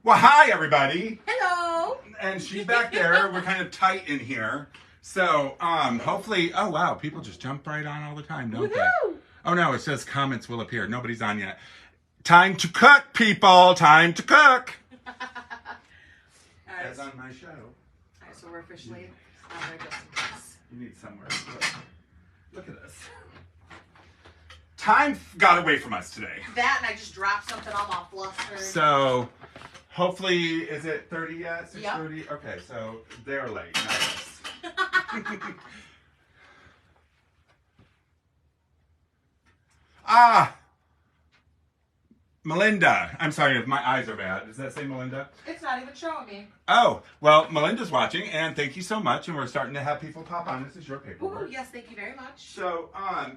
Well, hi, everybody. Hello. And she's back there. We're kind of tight in here. So, hopefully, oh, wow, people just jump right on all the time, don't they? Oh, no, it says comments will appear. Nobody's on yet. Time to cook, people. Time to cook. As on my show. All right, so we're officially on there just in case. You need somewhere to put. Look at this. Time got away from us today. That and I just dropped something on my flustered. So, hopefully, is it 30 yet? 6:30? Yep. Okay, so they're late, not us. Melinda. I'm sorry if my eyes are bad. Does that say Melinda? It's not even showing me. Oh, well, Melinda's watching, and thank you so much. And we're starting to have people pop on. This is your paperwork. Ooh, yes, thank you very much. So,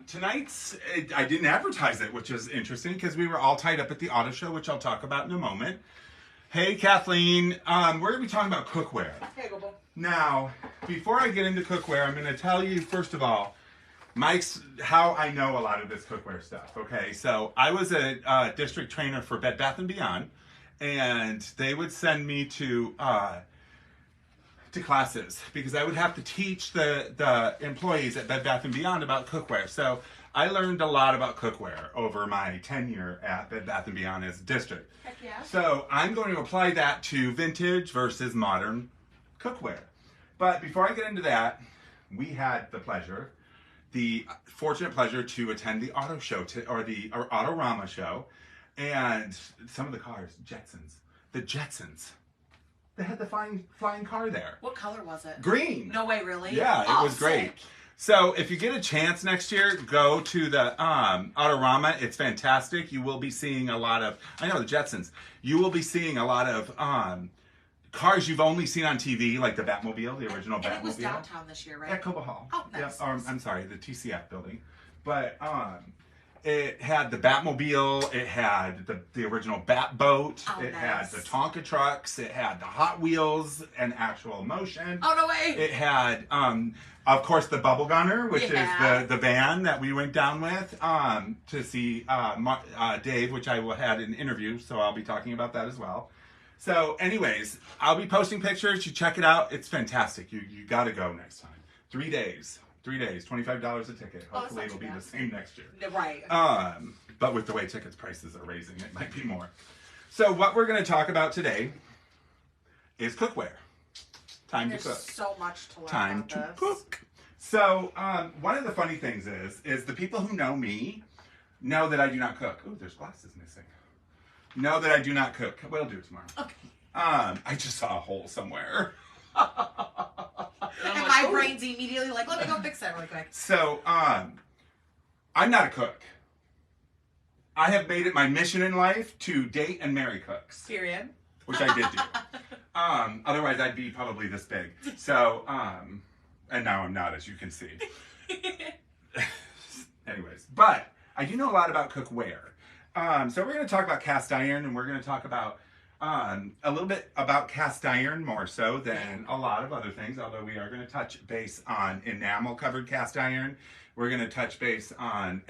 tonight's, I didn't advertise it, which is interesting because we were all tied up at the auto show, which I'll talk about in a moment. Hey, Kathleen. We're going to be talking about cookware. Hey, Gobo. Now, before I get into cookware, I'm going to tell you, first of all, how I know a lot of this cookware stuff, okay? So, I was a district trainer for Bed Bath & Beyond, and they would send me to classes because I would have to teach the employees at Bed Bath & Beyond about cookware. So, I learned a lot about cookware over my tenure at Bed Bath & Beyond as a district. Heck yeah. So, I'm going to apply that to vintage versus modern cookware. But before I get into that, we had the fortunate pleasure to attend the auto show, or Autorama show, and some of the cars, the Jetsons, they had the flying car there. What color was it? Green. No way, really? Yeah, it was great. Sick. So if you get a chance next year, go to the Autorama. It's fantastic. You will be seeing a lot of, I know the Jetsons, you will be seeing a lot of cars you've only seen on TV, like the Batmobile, the original Batmobile. And it was downtown this year, right? At Cobo Hall. Oh, nice. Yeah, I'm sorry, the TCF building. But it had the Batmobile, it had the original Bat boat, it had the Tonka trucks, it had the Hot Wheels and actual motion. Oh, no way. It had, of course, the Bubble Gunner, which is the van that we went down with to see Dave, which I had an interview, so I'll be talking about that as well. So, anyways, I'll be posting pictures. You check it out. It's fantastic. You got to go next time. 3 days. $25 a ticket. Hopefully it'll be the same next year. Right. But with the way tickets prices are raising, it might be more. So what we're going to talk about today is cookware. Time to cook. There's so much to learn Time about to this. cook. So one of the funny things is the people who know me know that I do not cook. Oh, there's glasses missing. Know that I do not cook. We'll do it tomorrow. Okay. I just saw a hole somewhere. And my brain's immediately like, let me go fix that really quick. So, I'm not a cook. I have made it my mission in life to date and marry cooks. Period. Which I did do. Otherwise, I'd be probably this big. So, and now I'm not, as you can see. Anyways, but I do know a lot about cookware. So we're going to talk about cast iron, and we're going to talk about a little bit about cast iron more so than a lot of other things, although we are going to touch base on enamel covered cast iron. We're going to touch base on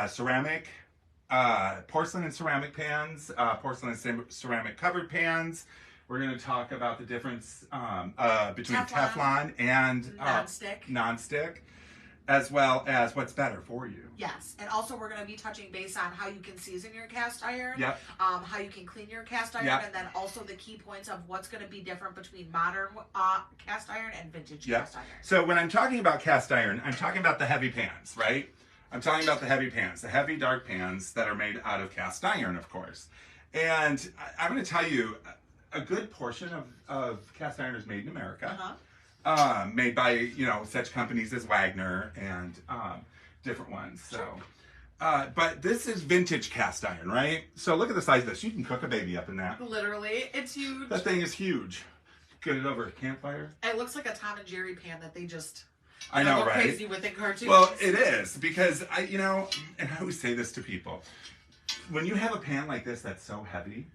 ceramic, porcelain and ceramic pans, porcelain and ceramic covered pans. We're going to talk about the difference between Teflon and non-stick, as well as what's better for you. Yes, and also we're going to be touching base on how you can season your cast iron, yep. How you can clean your cast iron, yep. and then also the key points of what's going to be different between modern cast iron and vintage yep. cast iron. So when I'm talking about cast iron, I'm talking about the heavy pans, right? I'm talking about the heavy pans, the heavy dark pans that are made out of cast iron, of course. And I'm going to tell you, a good portion of cast iron is made in America. Made by, such companies as Wagner and different ones. So, but this is vintage cast iron, right? So look at the size of this. You can cook a baby up in that. Literally, it's huge. That thing is huge. Get it over a campfire. It looks like a Tom and Jerry pan that they just I know, go right? crazy with in cartoons. Well, it is because and I always say this to people. When you have a pan like this that's so heavy,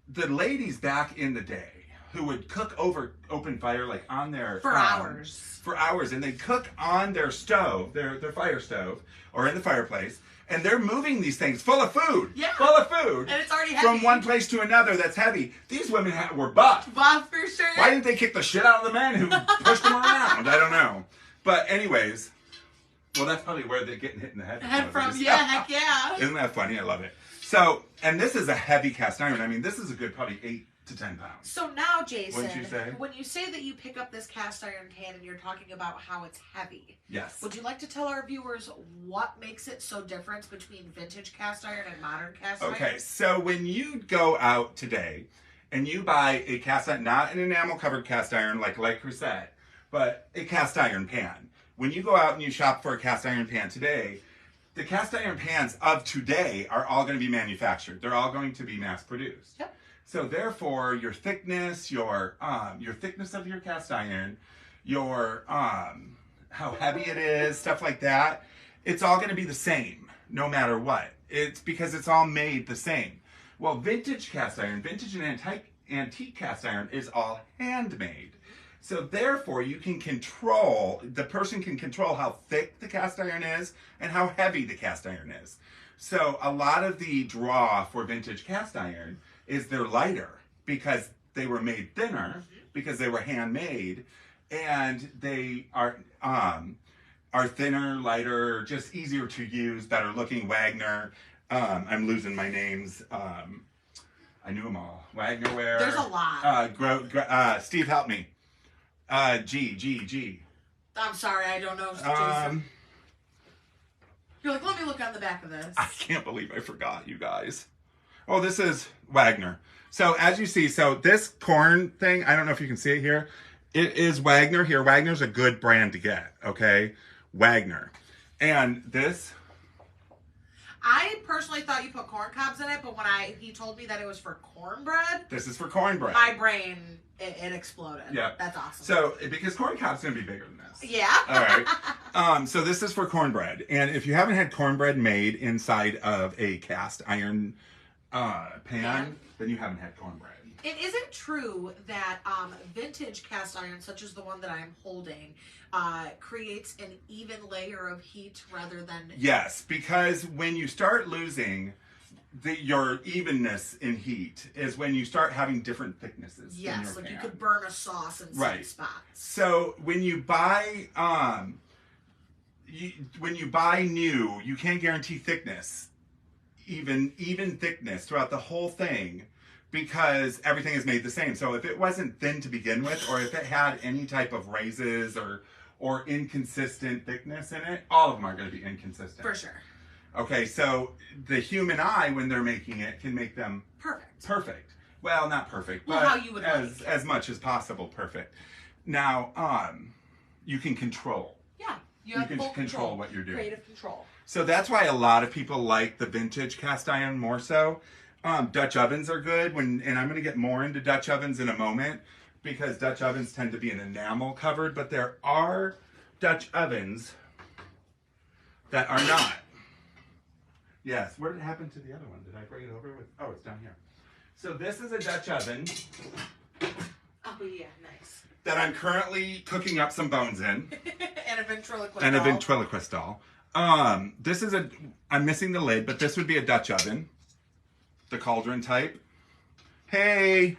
the ladies back in the day who would cook over open fire, like on their for hours, and they'd cook on their stove, their fire stove, or in the fireplace, and they're moving these things full of food, full of food And it's already heavy. from one place to another that's heavy. These women were buff. Buff for sure. Why didn't they kick the shit out of the men who pushed them around? I don't know. But anyways, well, that's probably where they're getting hit in the head. Yeah, heck yeah. Isn't that funny? I love it. So, and this is a heavy cast iron. I mean, this is a good probably 8 to 10 pounds. So now, Jason, Wouldn't you say? when you say that you pick up this cast iron pan and you're talking about how it's heavy, Yes. would you like to tell our viewers what makes it so different between vintage cast iron and modern cast iron? Okay, so when you go out today and you buy a cast iron, not an enamel covered cast iron like Le Creuset, but a cast iron pan. When you go out and you shop for a cast iron pan today, the cast iron pans of today are all going to be manufactured. They're all going to be mass produced. Yep. So therefore, your thickness, your thickness of your cast iron, your how heavy it is, stuff like that, it's all going to be the same no matter what. It's because it's all made the same. Well, vintage cast iron, vintage and antique cast iron is all handmade. So therefore, the person can control how thick the cast iron is and how heavy the cast iron is. So a lot of the draw for vintage cast iron is they're lighter because they were made thinner, because they were handmade, and they are thinner, lighter, just easier to use, better looking. Wagner, I'm losing my names. I knew them all. Wagnerware. There's a lot. Steve, help me. G. I'm sorry, I don't know, Jason. You're like, let me look on the back of this. I can't believe I forgot, you guys. Oh, this is Wagner. So as you see, so this corn thing, I don't know if you can see it here. It is Wagner here. Wagner's a good brand to get, okay? Wagner. And this... I personally thought you put corn cobs in it, but when he told me that it was for cornbread... This is for cornbread. My brain, it exploded. Yeah. That's awesome. So, because corn cob's going to be bigger than this. Yeah. All right. So this is for cornbread. And if you haven't had cornbread made inside of a cast iron pan, then you haven't had cornbread. It isn't true that vintage cast iron, such as the one that I'm holding, creates an even layer of heat rather than... Yes, because when you start losing your evenness in heat is when you start having different thicknesses. Yes, in your like pan. you could burn a sauce in some spots. So when you buy new, you can't guarantee thickness, even thickness throughout the whole thing, because everything is made the same. So if it wasn't thin to begin with, or if it had any type of raises or inconsistent thickness in it, all of them are going to be inconsistent. For sure. Okay, so the human eye, when they're making it, can make them perfect. Well, not perfect, well, but how you would as much as possible perfect. Now, you can control. Yeah, you have can full control what you're doing. Creative control. So that's why a lot of people like the vintage cast iron more so. Dutch ovens are good, and I'm going to get more into Dutch ovens in a moment, because Dutch ovens tend to be an enamel covered, but there are Dutch ovens that are not. Yes, where did it happen to the other one? Did I bring it over with? Oh, it's down here. So this is a Dutch oven. Oh yeah, nice. That I'm currently cooking up some bones in. And a ventriloquist And doll. a ventriloquist doll. This is I'm missing the lid, but this would be a Dutch oven. The cauldron type. Hey!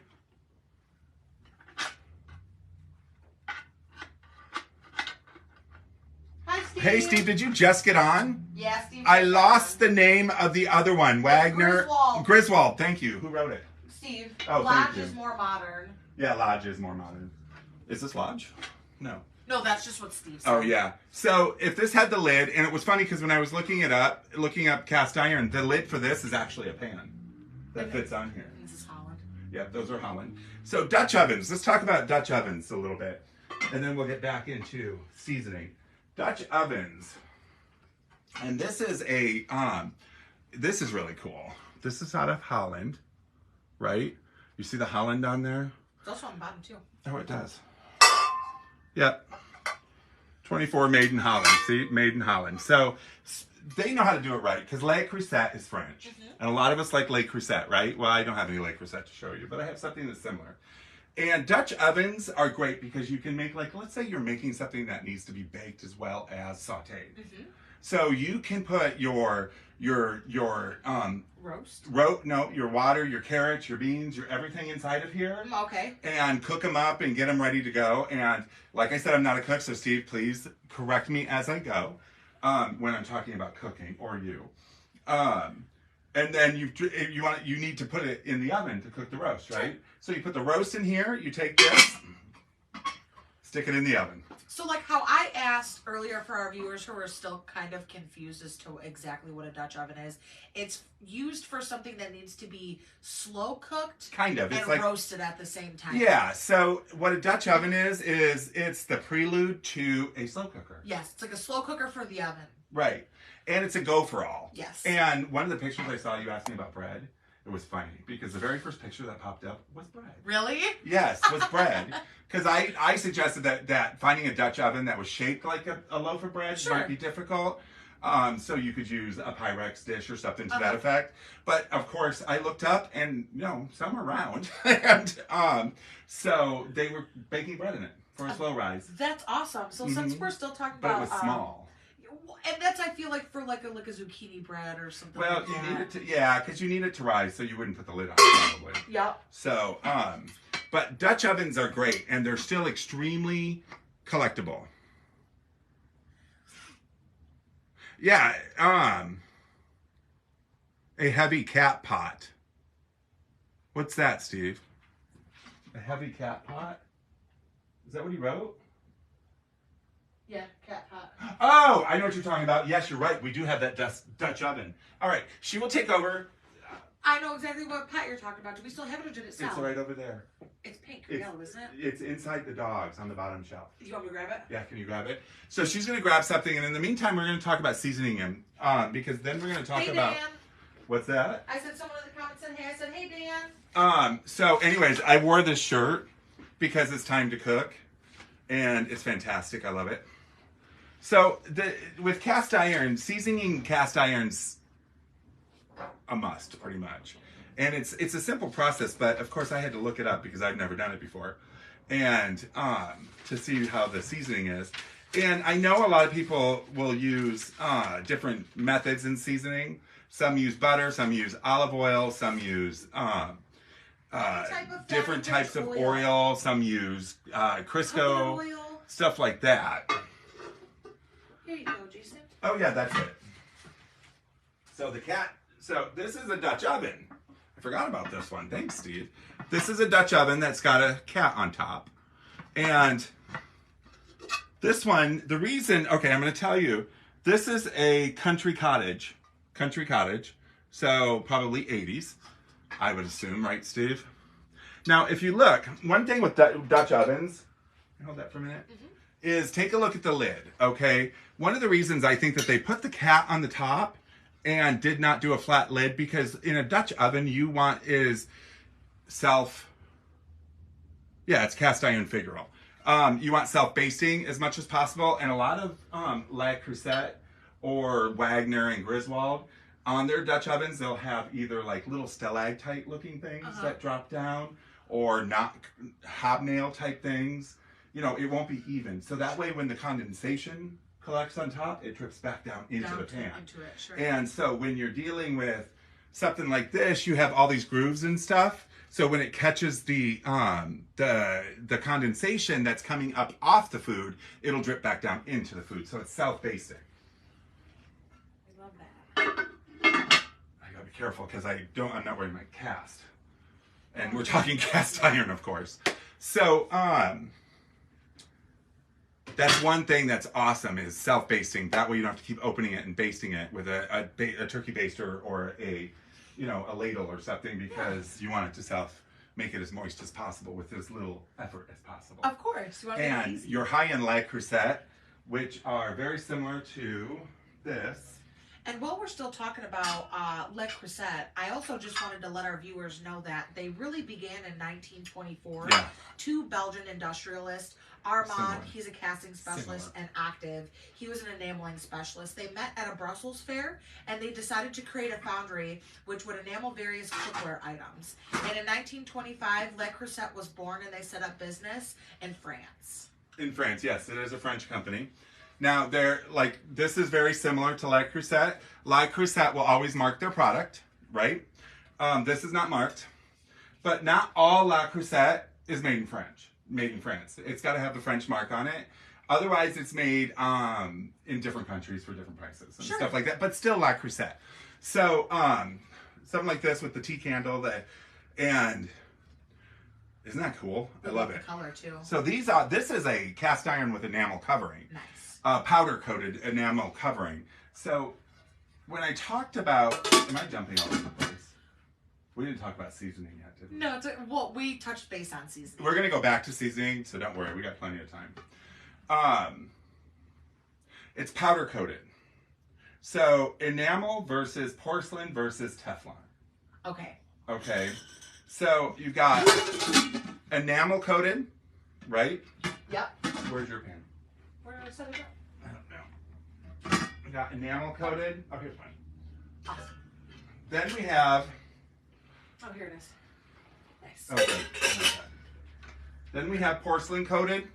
Hi, Steve. Hey, Steve, did you just get on? Yeah, Steve. I lost the name of the other one. Wagner. Griswold. Griswold, thank you. Who wrote it? Steve. Oh, Lodge thank you. is more modern. Yeah, Lodge is more modern. Is this Lodge? No. No, that's just what Steve said. Oh, yeah. So if this had the lid, and it was funny because when I was looking up cast iron, the lid for this is actually a pan that fits on here. This is Holland. Yeah, those are Holland. So Dutch ovens. Let's talk about Dutch ovens a little bit, and then we'll get back into seasoning. Dutch ovens. And this is this is really cool. This is out of Holland, right? You see the Holland on there? It's also on the bottom, too. Oh, it does. Yep. 24 made in Holland. See? Made in Holland. So they know how to do it right, because Le Creuset is French. Mm-hmm. And a lot of us like Le Creuset, right? Well, I don't have any Le Creuset to show you, but I have something that's similar. And Dutch ovens are great because you can make, like, let's say you're making something that needs to be baked as well as sauteed. Mm-hmm. So you can put your your Roast? no, your water, your carrots, your beans, your everything inside of here. Okay. And cook them up and get them ready to go. And like I said, I'm not a cook, so Steve, please correct me as I go when I'm talking about cooking, or you. And then you need to put it in the oven to cook the roast, right? Sure. So you put the roast in here. You take this, stick it in the oven. So like how I asked earlier for our viewers who are still kind of confused as to exactly what a Dutch oven is, it's used for something that needs to be slow cooked, kind of, and it's like roasted at the same time. Yeah. So what a Dutch oven is it's the prelude to a slow cooker. Yes, it's like a slow cooker for the oven. Right. And it's a go for all. Yes. And one of the pictures I saw, you asked me about bread. It was funny because the very first picture that popped up was bread. Really? Yes, was bread. Because I suggested that finding a Dutch oven that was shaped like a loaf of bread might be difficult. So you could use a Pyrex dish or something to that effect. But of course, I looked up and some are round. And so they were baking bread in it for a slow rise. That's awesome. So since we're still talking but about... it was small. And that's, I feel like, for like a zucchini bread or something well, like you that. need it to, because you need it to rise, so you wouldn't put the lid on probably. Yep. So, but Dutch ovens are great, and they're still extremely collectible. Yeah, a heavy cat pot. What's that, Steve? A heavy cat pot? Is that what he wrote? Yeah, cat pot. Oh, I know what you're talking about. Yes, you're right. We do have that Dutch oven. All right, she will take over. I know exactly what pot you're talking about. Do we still have it, or did it sell? It's right over there. It's pink or yellow, isn't it? It's inside the dogs on the bottom shelf. You want me to grab it? Yeah, can you grab it? So she's going to grab something, and in the meantime, we're going to talk about seasoning him, because then we're going to talk about... Dan. What's that? I said, someone in the comments said, hey. I said, hey, Dan. So anyways, I wore this shirt because it's time to cook, and it's fantastic. I love it. So with cast iron, seasoning cast iron's a must, pretty much. And it's a simple process, but of course I had to look it up because I've never done it before, and to see how the seasoning is. And I know a lot of people will use different methods in seasoning. Some use butter, some use olive oil, some use different types of oil. Some use Crisco, stuff like that. Here you go, Jason. Oh yeah, that's it. So this is a Dutch oven. I forgot about this one. Thanks, Steve. This is a Dutch oven that's got a cat on top. And this one, the reason, okay, I'm going to tell you, this is a country cottage. So probably 80s, I would assume, right, Steve? Now, if you look, one thing with Dutch ovens, hold that for a minute, is take a look at the lid, okay? One of the reasons I think that they put the cat on the top and did not do a flat lid, because in a Dutch oven, you want is it's cast iron figural. You want self-basting as much as possible, and a lot of Le Creuset or Wagner and Griswold, on their Dutch ovens, they'll have either like little stalactite looking things that drop down, or not hobnail type things. It won't be even. So that way when the condensation collects on top, it drips back down into the pan. And so when you're dealing with something like this, you have all these grooves and stuff. So when it catches the condensation that's coming up off the food, it'll drip back down into the food. So it's self-basting. I love that. I gotta be careful because I'm not wearing my cast. And we're talking cast iron, of course. So that's one thing that's awesome, is self-basting. That way you don't have to keep opening it and basting it with a turkey baster or a ladle or something, because you want it to make it as moist as possible with as little effort as possible. Of course. You want to make it easy. Your high-end Le Creuset, which are very similar to this. And while we're still talking about Le Creuset, I also just wanted to let our viewers know that they really began in 1924. Yeah. Two Belgian industrialists, Armand, Similar. he's a casting specialist, and Octave, he was an enameling specialist. They met at a Brussels fair, and they decided to create a foundry which would enamel various cookware items. And in 1925, Le Creuset was born, and they set up business in France. In France, yes. It is a French company. Now, they're like, this is very similar to Le Creuset. Le Creuset will always mark their product, right? This is not marked, but not all Le Creuset is made in France. It's got to have the French mark on it. Otherwise, it's made in different countries for different prices and stuff like that, but still Le Creuset. So, something like this with the tea candle and isn't that cool? I love it. Color too. So this is a cast iron with enamel covering. Nice. Powder coated enamel covering. So when I talked about, am I jumping all over the place? We didn't talk about seasoning yet, did we? No, well, we touched base on seasoning. We're gonna go back to seasoning, so don't worry, we got plenty of time. It's powder coated. So enamel versus porcelain versus Teflon. Okay. Okay. So you've got enamel coated, right? Yep. Where's your pan? Where did I set it up? I don't know. We got enamel coated. Oh, here's mine. Awesome. Then we have. Oh, here it is. Nice. Okay. Then we have porcelain coated.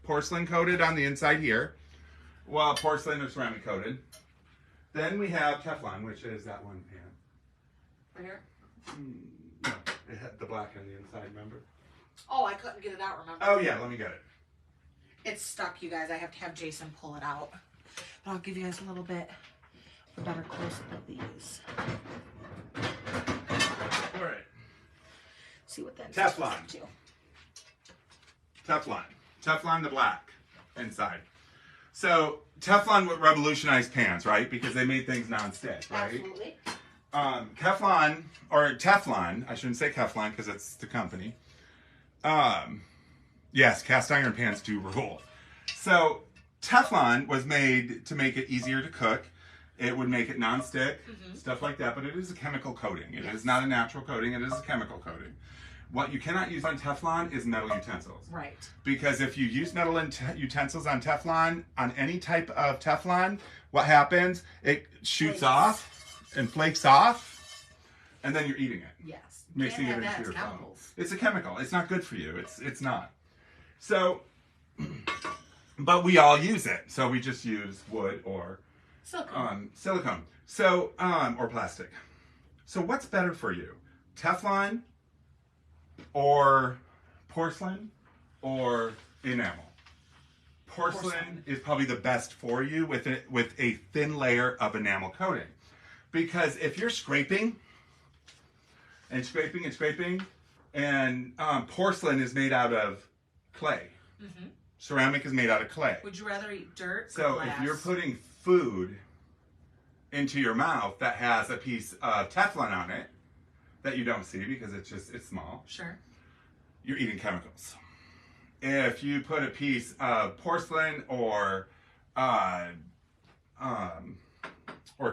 Porcelain coated on the inside here. Well, porcelain or ceramic coated. Then we have Teflon, which is that one pan. Right here? No, it had the black on the inside, remember? Oh, I couldn't get it out, remember? Oh, yeah, let me get it. It's stuck, you guys. I have to have Jason pull it out. But I'll give you guys a little bit of a better close-up of these. All right. See what that Teflon. is. Teflon. Teflon the black inside. So Teflon would revolutionize pans, right? Because they made things non-stick, right? Absolutely. Teflon, or Teflon, I shouldn't say Teflon because it's the company. Yes, cast iron pans do rule. So Teflon was made to make it easier to cook. It would make it non-stick, stuff like that, but it is a chemical coating. It is not a natural coating, it is a chemical coating. What you cannot use on Teflon is metal utensils. Right. Because if you use metal utensils on Teflon, on any type of Teflon, what happens? It shoots off and flakes off, and then you're eating it. Yes. Mixing it into your phone. It's a chemical. It's not good for you. It's not. So, but we all use it. So we just use wood or silicone. So, or plastic. So what's better for you? Teflon or porcelain or enamel? Porcelain is probably the best for you with a thin layer of enamel coating. Because if you're scraping and scraping and scraping, and porcelain is made out of clay. Ceramic is made out of clay. Would you rather eat dirt or So glass? if you're putting food into your mouth that has a piece of Teflon on it that you don't see because it's small. Sure. You're eating chemicals. If you put a piece of porcelain or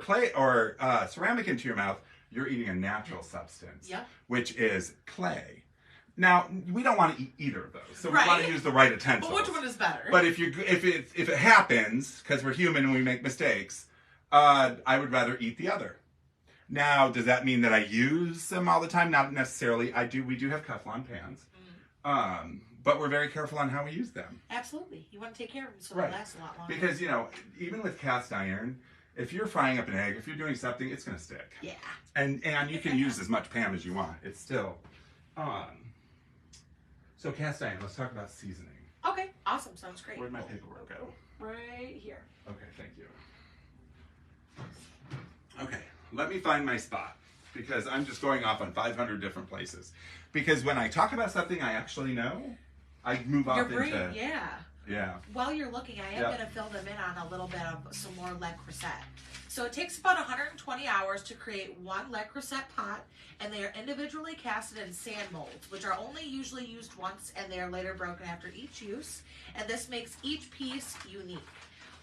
clay or ceramic into your mouth, you're eating a natural substance, which is clay. Now, we don't want to eat either of those, so we want to use the right utensils. But which one is better? But if it happens, because we're human and we make mistakes, I would rather eat the other. Now, does that mean that I use them all the time? Not necessarily. We do have Teflon pans, but we're very careful on how we use them. Absolutely, you want to take care of them so they last a lot longer. Because even with cast iron, if you're frying up an egg, if you're doing something, it's going to stick. Yeah. And you can use as much pan as you want. It's still. So cast iron. Let's talk about seasoning. Okay, awesome. Sounds great. Where'd my paperwork go? Right here. Okay, thank you. Okay, let me find my spot because I'm just going off on 500 different places. Because when I talk about something I actually know, I move off into... Yeah. While you're looking, I am going to fill them in on a little bit of some more Le Creuset. So it takes about 120 hours to create one Le Creuset pot, and they are individually casted in sand molds, which are only usually used once, and they are later broken after each use, and this makes each piece unique.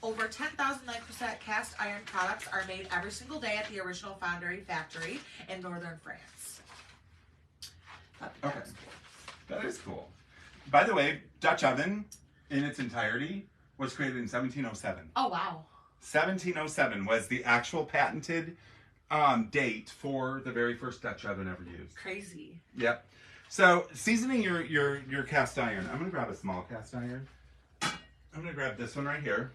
Over 10,000 Le Creuset cast iron products are made every single day at the original foundry factory in northern France. Okay, that is cool. By the way, Dutch oven in its entirety was created in 1707. Oh, wow. 1707 was the actual patented date for the very first Dutch oven ever used. Crazy. Yep. So seasoning your cast iron. I'm going to grab a small cast iron. I'm going to grab this one right here.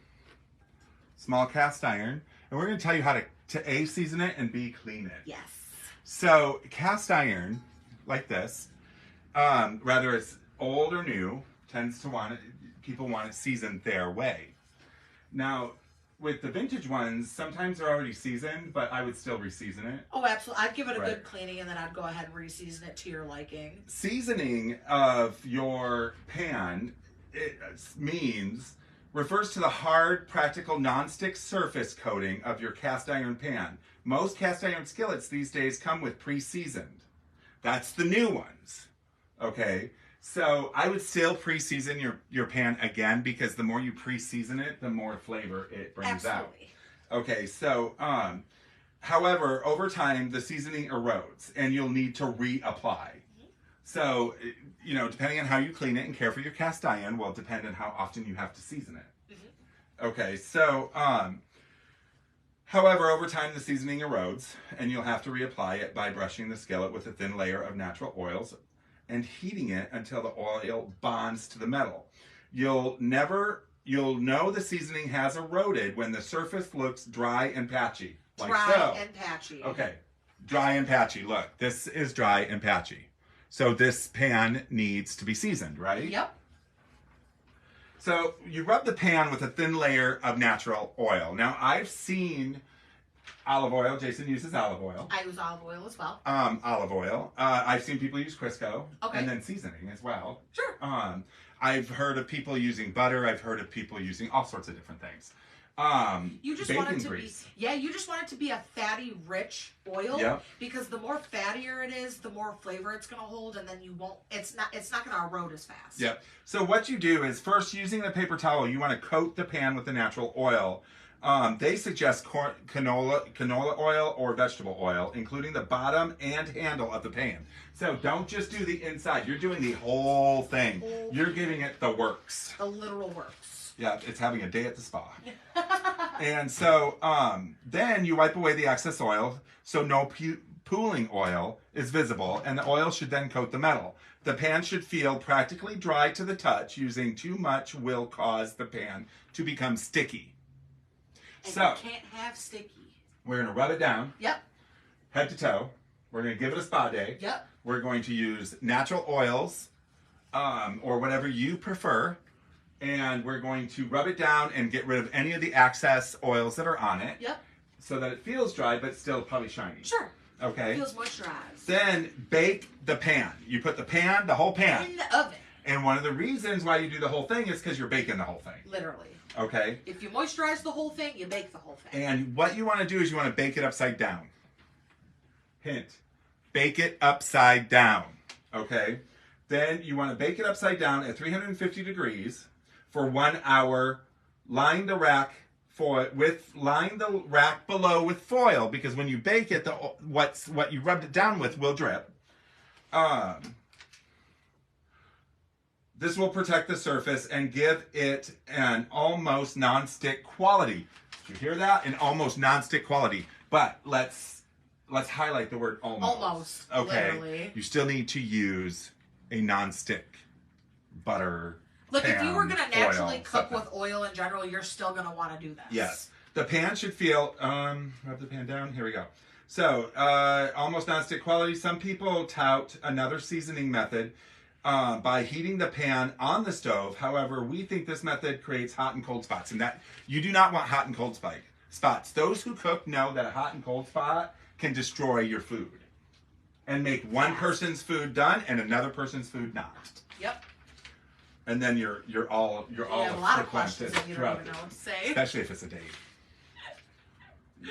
small cast iron, and we're going to tell you how to A, season it, and B, clean it. Yes. So cast iron, like this, whether it's old or new, tends to people want it seasoned their way. Now, with the vintage ones, sometimes they're already seasoned, but I would still re-season it. Oh, absolutely. I'd give it a good cleaning, and then I'd go ahead and re-season it to your liking. Seasoning of your pan, refers to the hard, practical, non-stick surface coating of your cast iron pan. Most cast iron skillets these days come with pre-seasoned. That's the new ones. Okay? So I would still pre-season your pan again, because the more you pre-season it, the more flavor it brings out. Okay, so however, over time the seasoning erodes and you'll need to reapply. So, depending on how you clean it and care for your cast iron will depend on how often you have to season it. Okay, so however, over time the seasoning erodes and you'll have to reapply it by brushing the skillet with a thin layer of natural oils and heating it until the oil bonds to the metal. You'll know the seasoning has eroded when the surface looks dry and patchy. Like dry and patchy. Okay, dry and patchy. Look, this is dry and patchy. So this pan needs to be seasoned, right? Yep. So you rub the pan with a thin layer of natural oil. Now I've seen olive oil. Jason uses olive oil. I use olive oil as well. Olive oil. I've seen people use Crisco. Okay. And then seasoning as well. Sure. I've heard of people using butter. I've heard of people using all sorts of different things. You just bacon want it to grease. you just want it to be a fatty, rich oil. Yep. Because the more fattier it is, the more flavor it's going to hold, and then it's not going to erode as fast. Yep. So what you do is first, using the paper towel, you want to coat the pan with the natural oil. They suggest canola oil or vegetable oil, including the bottom and handle of the pan. So don't just do the inside. You're doing the whole thing. You're giving it the works. The literal works. Yeah, it's having a day at the spa. And so then you wipe away the excess oil so no pooling oil is visible, and the oil should then coat the metal. The pan should feel practically dry to the touch. Using too much will cause the pan to become sticky. And so you can't have sticky. We're going to rub it down. Yep. Head to toe. We're going to give it a spa day. Yep. We're going to use natural oils or whatever you prefer. And we're going to rub it down and get rid of any of the excess oils that are on it. Yep. So that it feels dry, but still probably shiny. Sure. Okay. It feels moisturized. Then bake the pan. You put the whole pan. In the oven. And one of the reasons why you do the whole thing is because you're baking the whole thing. Literally. Okay. If you moisturize the whole thing, you bake the whole thing. And what you want to do is you want to bake it upside down. Hint. Bake it upside down. Okay. Then you want to bake it upside down at 350 degrees for 1 hour. Line the rack below with foil, because when you bake it, what you rubbed it down with will drip. This will protect the surface and give it an almost non-stick quality. Did you hear that? An almost non-stick quality. But let's highlight the word almost. Almost. Okay. Literally. You still need to use a non-stick butter. Look, if you were going to naturally oil, cook something. with oil in general, you're still going to want to do this. Yes. The pan should feel, rub the pan down. Here we go. So, almost non-stick quality. Some people tout another seasoning method by heating the pan on the stove. However, we think this method creates hot and cold spots, and that you do not want hot and cold spots. Those who cook know that a hot and cold spot can destroy your food and make one person's food done and another person's food not. Yep. And then you're all You have a lot of questions frequented and you throughout don't even the- know what to say. especially if it's a date.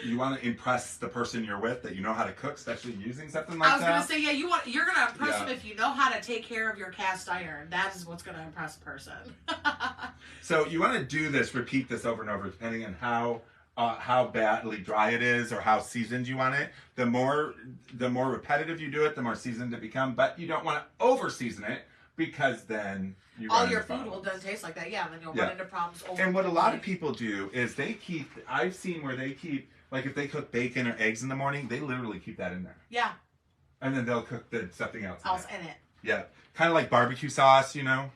You want to impress the person you're with that you know how to cook, especially using something like that. I was going to say, you're going to impress Yeah. them if you know how to take care of your cast iron. That is what's going to impress a person. So you want to do this, repeat this over and over, depending on how badly dry it is or how seasoned you want it. The more repetitive you do it, the more seasoned it becomes. But you don't want to over season it, because then you All run your into food will problems. then taste like that. Yeah, and then you'll Yeah. run into problems over. And what a lot of people do is I've seen where they keep, like if they cook bacon or eggs in the morning, they literally keep that in there. Yeah. And then they'll cook something else in it. In it. Yeah. Kind of like barbecue sauce, And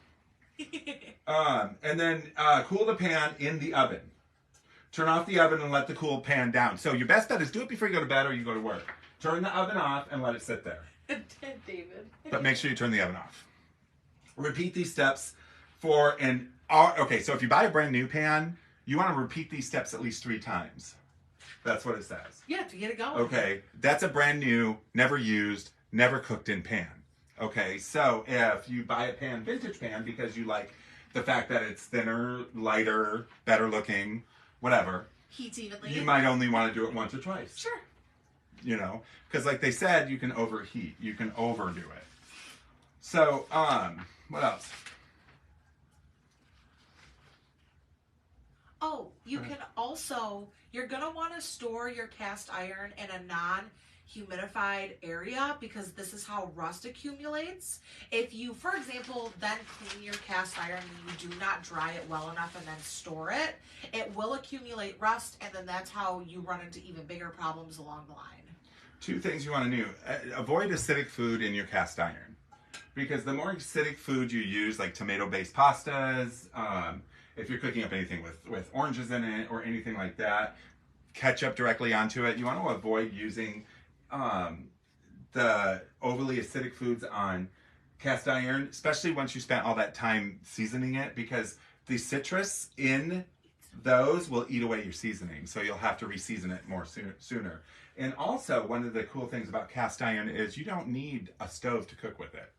then cool the pan in the oven Turn off the oven and let the cool pan down. So your best bet is do it before you go to bed or you go to work. Turn the oven off and let it sit there. David. But make sure you turn the oven off. Repeat these steps okay, so if you buy a brand new pan, you want to repeat these steps at least 3 times. That's what it says. Yeah, to get it going. Okay, that's a brand new, never used, never cooked in pan. Okay, so if you buy a pan, vintage pan, because you like the fact that it's thinner, lighter, better looking, whatever. Heats evenly. You might only want to do it once or twice. Sure. You know, because like they said, you can overheat. You can overdo it. So, what else? Oh, you can also, you're going to want to store your cast iron in a non-humidified area because this is how rust accumulates. If you, for example, then clean your cast iron and you do not dry it well enough and then store it, it will accumulate rust, and then that's how you run into even bigger problems along the line. 2 things you want to do. Avoid acidic food in your cast iron. Because the more acidic food you use, like tomato-based pastas, if you're cooking up anything with oranges in it or anything like that, ketchup directly onto it, you want to avoid using the overly acidic foods on cast iron, especially once you spent all that time seasoning it, because the citrus in those will eat away your seasoning, so you'll have to re-season it more sooner. And also, one of the cool things about cast iron is you don't need a stove to cook with it.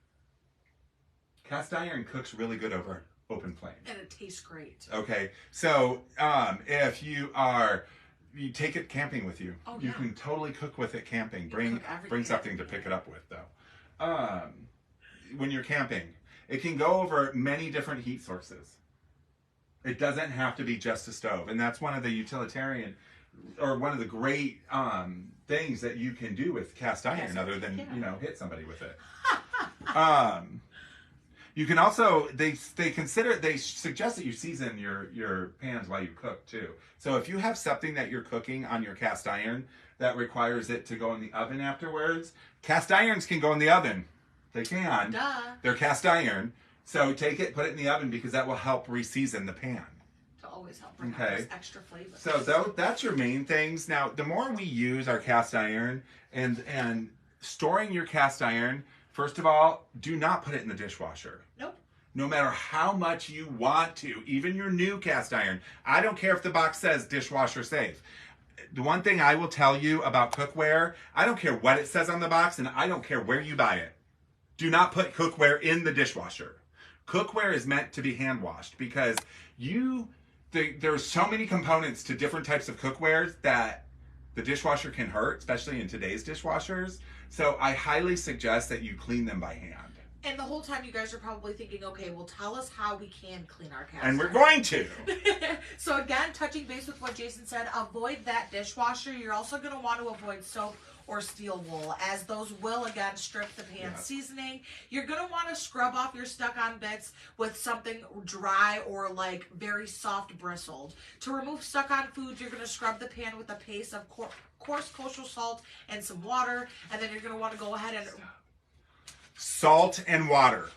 Cast iron cooks really good over open flame. And it tastes great. Okay, so if you take it camping with you. Oh, you yeah. can totally cook with it camping. Bring something to pick it up with though. When you're camping, it can go over many different heat sources. It doesn't have to be just a stove, and that's one of the utilitarian, or one of the great things that you can do with cast iron, other than hit somebody with it. You can also they suggest that you season your pans while you cook too. So if you have something that you're cooking on your cast iron that requires it to go in the oven afterwards, cast irons can go in the oven. They can. Duh. They're cast iron. So take it, put it in the oven, because that will help re-season the pan. To always help bring out those extra flavors. So that's your main things. Now, the more we use our cast iron and storing your cast iron, first of all, do not put it in the dishwasher. Nope. No matter how much you want to, even your new cast iron. I don't care if the box says dishwasher safe. The one thing I will tell you about cookware, I don't care what it says on the box, and I don't care where you buy it. Do not put cookware in the dishwasher. Cookware is meant to be hand washed, because there's so many components to different types of cookwares that the dishwasher can hurt, especially in today's dishwashers. So I highly suggest that you clean them by hand. And the whole time you guys are probably thinking, okay, well, tell us how we can clean our cast And we're iron. going to. So again, touching base with what Jason said, avoid that dishwasher. You're also going to want to avoid soap or steel wool, as those will again strip the pan seasoning. You're going to want to scrub off your stuck-on bits with something dry or like very soft bristled. To remove stuck-on foods, you're going to scrub the pan with a paste of coarse kosher salt and some water, and then you're going to want to go ahead and Salt and water.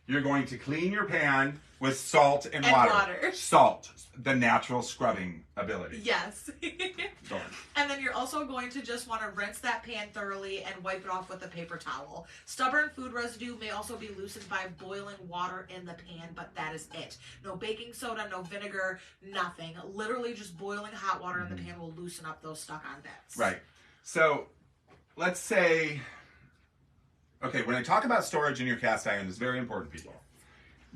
You're going to clean your pan with salt and water. Salt, the natural scrubbing ability. Yes. And then you're also going to just want to rinse that pan thoroughly and wipe it off with a paper towel. Stubborn food residue may also be loosened by boiling water in the pan, but that is it. No baking soda, no vinegar, nothing. Literally just boiling hot water in the pan will loosen up those stuck-on bits. Right. So let's say, okay, when I talk about storage in your cast iron, it's very important, people.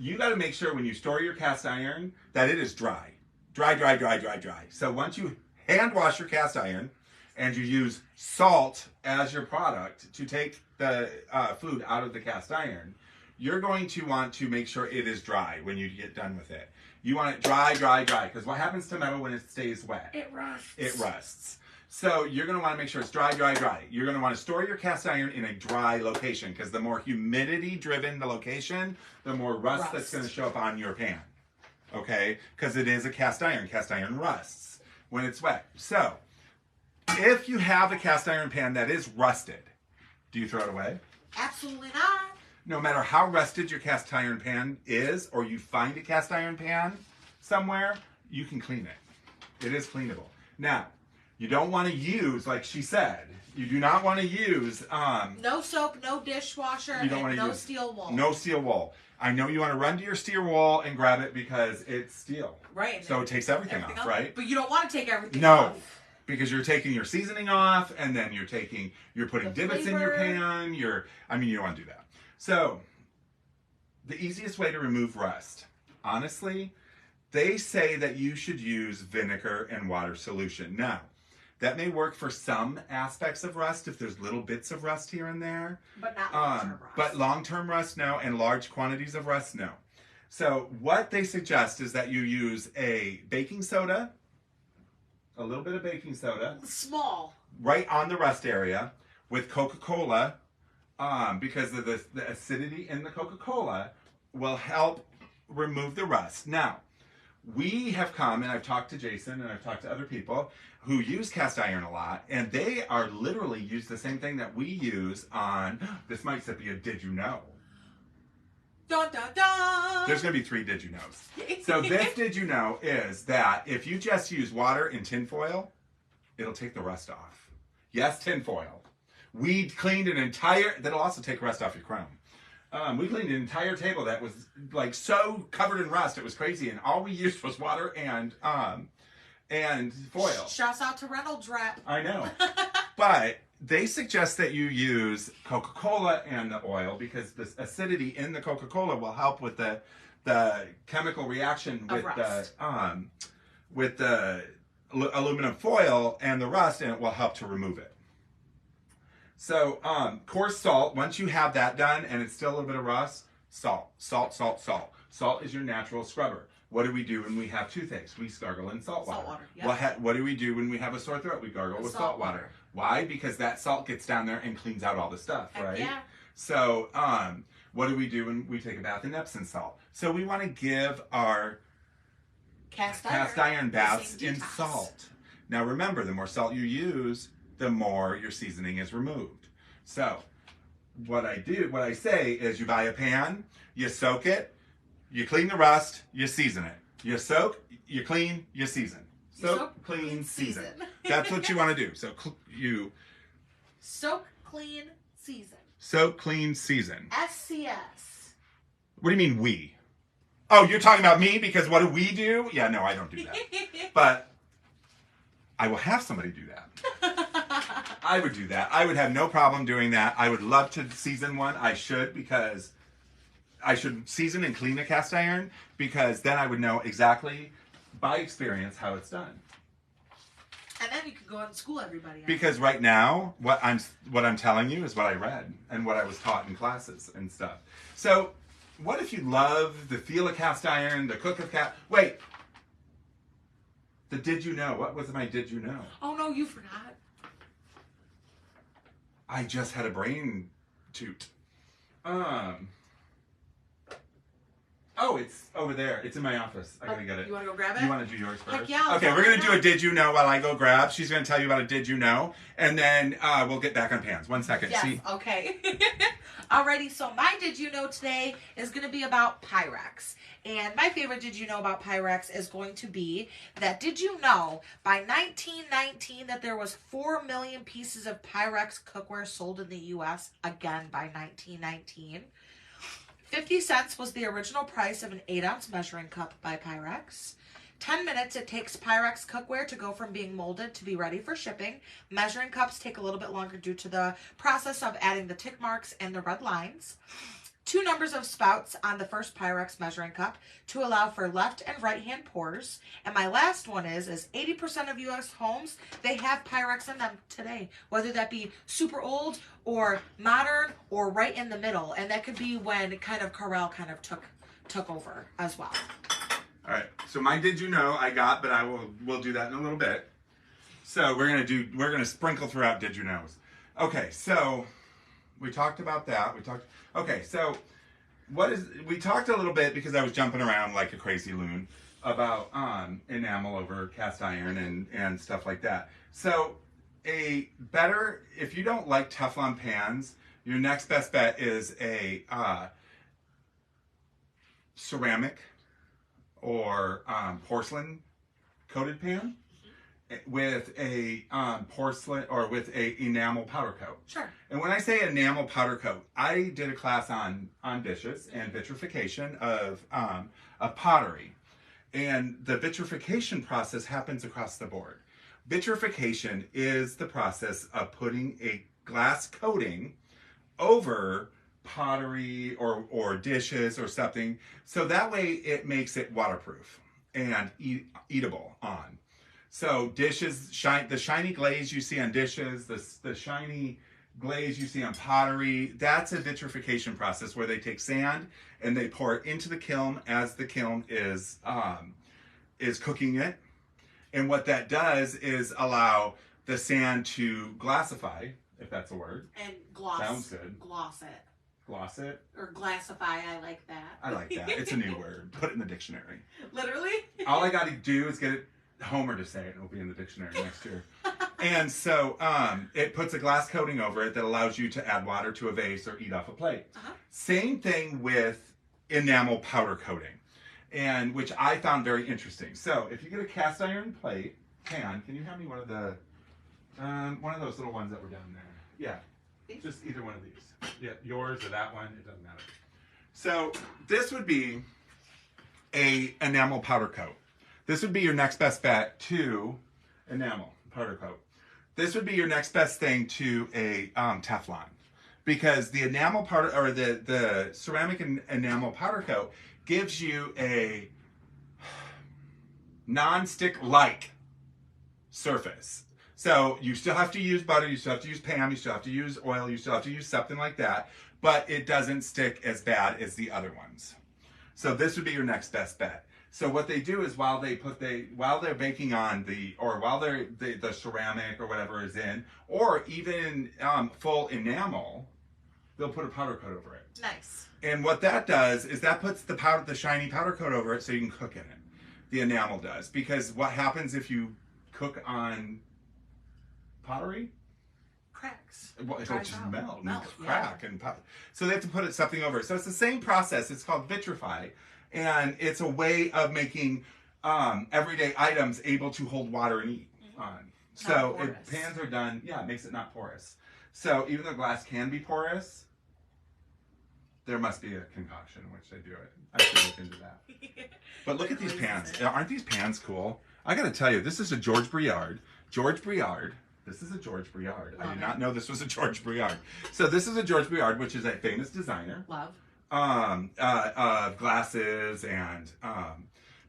You got to make sure when you store your cast iron that it is dry. Dry, dry, dry, dry, dry. So once you hand wash your cast iron and you use salt as your product to take the food out of the cast iron, you're going to want to make sure it is dry when you get done with it. You want it dry, dry, dry, because what happens to metal when it stays wet? It rusts. It rusts. So you're going to want to make sure it's dry, dry, dry. You're going to want to store your cast iron in a dry location, because the more humidity driven the location, the more rust that's going to show up on your pan. Okay? Because it is a cast iron. Cast iron rusts when it's wet. So if you have a cast iron pan that is rusted, do you throw it away? Absolutely not. No matter how rusted your cast iron pan is, or you find a cast iron pan somewhere, you can clean it. It is cleanable. Now, you don't want to use, like she said, you do not want to use... no soap, no dishwasher, you don't and want to no use steel wool. No steel wool. I know you want to run to your steel wool and grab it because it's steel. Right. So it takes everything off, right? But you don't want to take everything no, off. because you're taking your seasoning off, and then you're putting divots in your pan. You don't want to do that. So, the easiest way to remove rust, honestly, they say that you should use vinegar and water solution. Now, that may work for some aspects of rust if there's little bits of rust here and there. But not long-term rust. But long-term rust, no, and large quantities of rust, no. So what they suggest is that you use a baking soda, a little bit of baking soda. Small. Right on the rust area with Coca-Cola, because of the acidity in the Coca-Cola will help remove the rust. Now, we have come, and I've talked to Jason, and I've talked to other people who use cast iron a lot, and they are literally use the same thing that we use on, this might be a did you know? Dun, dun, dun. There's going to be 3 did you knows. So this did you know is that if you just use water and tinfoil, it'll take the rust off. Yes, tinfoil. We cleaned an entire, that'll also take rust off your chrome. We cleaned an entire table that was like so covered in rust, it was crazy, and all we used was water and foil. Shouts out to Reynolds Wrap. I know. But they suggest that you use Coca-Cola and the oil because the acidity in the Coca-Cola will help with the chemical reaction with the aluminum foil and the rust, and it will help to remove it. So, coarse salt, once you have that done and it's still a little bit of rust, salt. Salt is your natural scrubber. What do we do when we have toothaches? We gargle in salt water. Yep. What do we do when we have a sore throat? We gargle with salt water. Why? Because that salt gets down there and cleans out all the stuff, right? Yeah. So, what do we do when we take a bath in Epsom salt? So we want to give our cast iron baths in salt. Now remember, the more salt you use, the more your seasoning is removed. So, what I say is you buy a pan, you soak it, you clean the rust, you season it. You soak, you clean, you season. Soak, clean, season. That's what you want to do. So you soak, clean, season. Soak, clean, season. SCS. What do you mean we? Oh, you're talking about me because what do we do? Yeah, no, I don't do that. But I will have somebody do that. I would do that. I would have no problem doing that. I would love to season one. I should, because I should season and clean a cast iron, because then I would know exactly by experience how it's done. And then you can go out and school everybody. Because right now, what I'm telling you is what I read and what I was taught in classes and stuff. So, what if you love the feel of cast iron, the cook of cast... Wait. The did you know? What was my did you know? Oh no, you forgot. I just had a brain toot. Oh, it's over there. It's in my office. I gotta get it. You want to go grab it? You want to do yours first? Heck yeah. Okay, we're going to do a did you know while I go grab. She's going to tell you about a did you know. And then we'll get back on pans. 1 second. Yes, See? okay. Alrighty, so my did you know today is going to be about Pyrex. And my favorite did you know about Pyrex is going to be that did you know by 1919 that there was 4 million pieces of Pyrex cookware sold in the U.S. again by 1919. 50 cents was the original price of an 8-ounce measuring cup by Pyrex. 10 minutes it takes Pyrex cookware to go from being molded to be ready for shipping. Measuring cups take a little bit longer due to the process of adding the tick marks and the red lines. 2 numbers of spouts on the first Pyrex measuring cup to allow for left and right hand pours. And my last one is 80% of U.S. homes, they have Pyrex in them today. Whether that be super old or modern or right in the middle. And that could be when kind of Corel kind of took over as well. All right. So my did you know I got, but we'll do that in a little bit. So we're gonna sprinkle throughout did you knows. Okay. So we talked about that. Okay, so we talked a little bit, because I was jumping around like a crazy loon, about enamel over cast iron and stuff like that. So if you don't like Teflon pans, your next best bet is a ceramic or porcelain coated pan. with a porcelain or with a enamel powder coat. Sure. And when I say enamel powder coat, I did a class on dishes and vitrification of pottery. And the vitrification process happens across the board. Vitrification is the process of putting a glass coating over pottery or dishes or something, so that way it makes it waterproof and eatable on. So dishes, the shiny glaze you see on dishes, the shiny glaze you see on pottery, that's a vitrification process where they take sand and they pour it into the kiln as the kiln is cooking it. And what that does is allow the sand to glassify, if that's a word. And gloss. Sounds good. Gloss it. Gloss it. Or glassify, I like that. I like that. It's a new word. Put it in the dictionary. Literally? All I got to do is get Homer to say it, and it'll be in the dictionary next year. And so it puts a glass coating over it that allows you to add water to a vase or eat off a plate. Same thing with enamel powder coating, and which I found very interesting. So if you get a cast iron pan, can you hand me one of those little ones that were down there? Yeah, just either one of these. Yeah, yours or that one, it doesn't matter. So this would be a enamel powder coat. This would be your next best bet to enamel powder coat. This would be your next best thing to a Teflon, because the enamel powder or the ceramic and enamel powder coat gives you a non-stick like surface. So you still have to use butter, you still have to use Pam, you still have to use oil, you still have to use something like that, but it doesn't stick as bad as the other ones. So this would be your next best bet. So what they do is while they're baking on while the ceramic or whatever is in, or even full enamel, they'll put a powder coat over it. Nice. And what that does is that puts the shiny powder coat over it so you can cook in it. The enamel does, because what happens if you cook on pottery? Cracks. Well, it'll just melt and yeah. crack and pop. So they have to put something over it. So it's the same process. It's called vitrify, and it's a way of making everyday items able to hold water and eat on. So pans are done. Yeah, it makes it not porous. So even though glass can be porous, there must be a concoction in which they do it. I should look into that. But look at these pans. Aren't these pans cool? I got to tell you, this is a George Briard. This is a George Briard. I did not know this was a George Briard. So this is a George Briard, which is a famous designer. Love. Of glasses and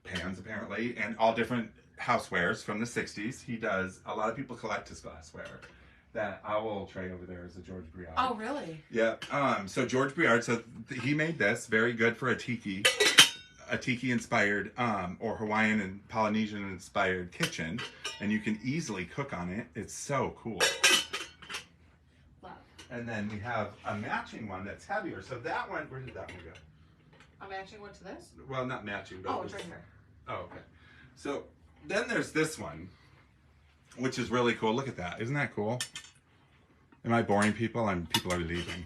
pans, apparently, and all different housewares from the 60s. He does, a lot of people collect his glassware. That owl tray over there is a George Briard. Oh, really? Yeah. So George Briard, he made this, very good for a tiki inspired or Hawaiian and Polynesian inspired kitchen, and you can easily cook on it. It's so cool. Love. And then we have a matching one that's heavier. So that one, where did that one go? A matching one to this? Well, not matching, but it's right here. Oh, okay. So then there's this one, which is really cool. Look at that. Isn't that cool? Am I boring people? People are leaving.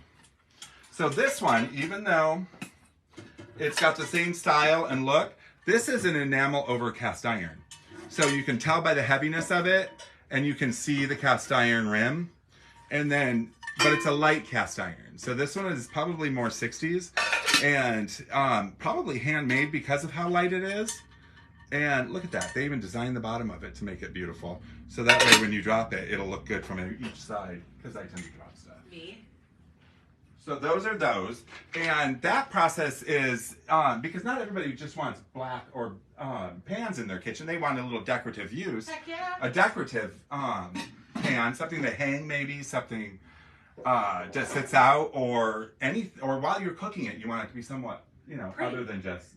So this one, even though it's got the same style and look, this is an enamel over cast iron. So you can tell by the heaviness of it, and you can see the cast iron rim. And then, but it's a light cast iron. So this one is probably more 60s and probably handmade because of how light it is. And look at that. They even designed the bottom of it to make it beautiful. So that way when you drop it, it'll look good from each side, because I tend to drop stuff. Me? So those are those. And that process is, because not everybody just wants black or pans in their kitchen. They want a little decorative use. Heck yeah. A decorative pan, something to hang maybe, something just sits out, or while you're cooking it, you want it to be somewhat, Pretty. other than just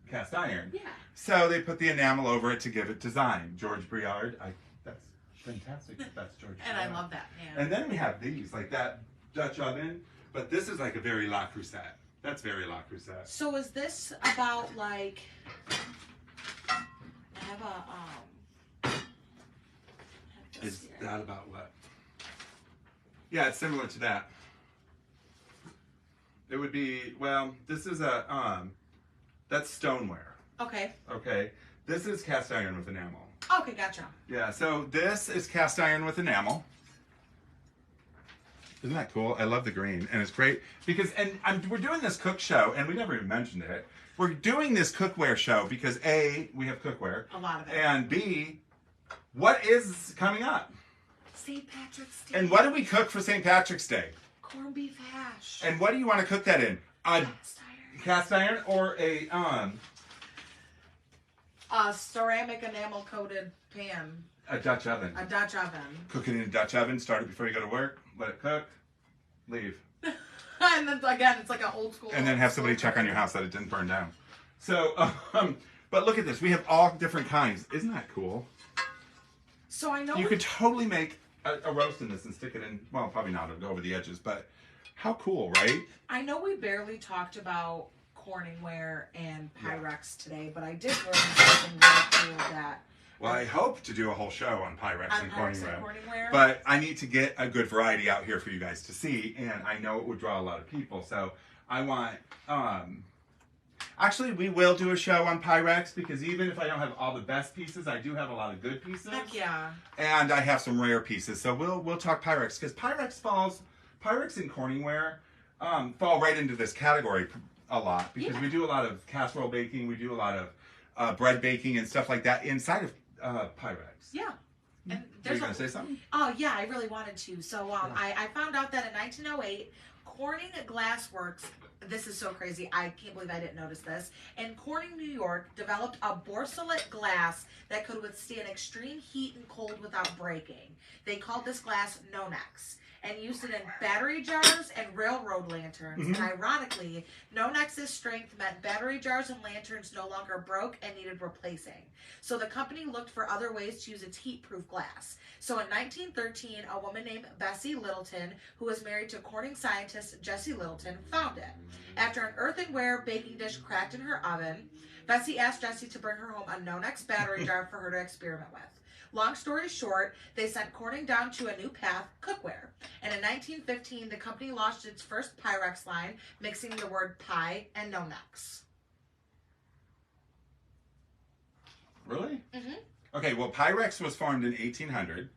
cast iron. Yeah. So they put the enamel over it to give it design. George Briard, that's fantastic. That's George And Briard. I love that. Yeah. And then we have these, like that Dutch oven, but this is like a very La Crusette. That's very La Crusette. So is this about like? I have a Is that about what? Yeah, it's similar to that. It would be, well, this is a that's stoneware. Okay. Okay. This is cast iron with enamel. Okay, gotcha. Yeah, so this is cast iron with enamel. Isn't that cool? I love the green, and it's great because, we're doing this cook show, and we never even mentioned it. We're doing this cookware show because A, we have cookware. A lot of it. And B, what is coming up? St. Patrick's Day. And what do we cook for St. Patrick's Day? Corned beef hash. And what do you want to cook that in? A cast iron or a ceramic enamel coated pan. A Dutch oven. A Dutch oven. Cook it in a Dutch oven. Start it before you go to work. Let it cook. Leave. And then again, it's like an old school. And then have somebody check on your house that it didn't burn down. So, but look at this. We have all different kinds. Isn't that cool? So I know you could totally make a roast in this and stick it in. Well, probably not. It'll go over the edges. But how cool, right? I know we barely talked about Corningware and Pyrex today, but I did learn something really cool that. Well, I hope to do a whole show on Pyrex and Corningware. But I need to get a good variety out here for you guys to see, and I know it would draw a lot of people. So I want, actually, we will do a show on Pyrex because even if I don't have all the best pieces, I do have a lot of good pieces. Heck yeah. And I have some rare pieces. So we'll talk Pyrex because Pyrex and Corningware fall right into this category a lot because we do a lot of casserole baking, we do a lot of bread baking and stuff like that inside of Pyrex. Yeah. And Are you going to say something? Oh, yeah, I really wanted to. So I found out that in 1908, Corning Glass Works, this is so crazy, I can't believe I didn't notice this, in Corning, New York, developed a borsilicate glass that could withstand extreme heat and cold without breaking. They called this glass Nonex and used it in battery jars and railroad lanterns. And ironically, Nonex's strength meant battery jars and lanterns no longer broke and needed replacing. So the company looked for other ways to use its heat-proof glass. So in 1913, a woman named Bessie Littleton, who was married to Corning scientist Jesse Littleton, found it. After an earthenware baking dish cracked in her oven, Bessie asked Jesse to bring her home a Nonex battery jar for her to experiment with. Long story short, they sent Corning down to a new path, cookware. And in 1915, the company launched its first Pyrex line, mixing the word pie and Nonex. Really? Mm-hmm. Okay, well, Pyrex was formed in 1800.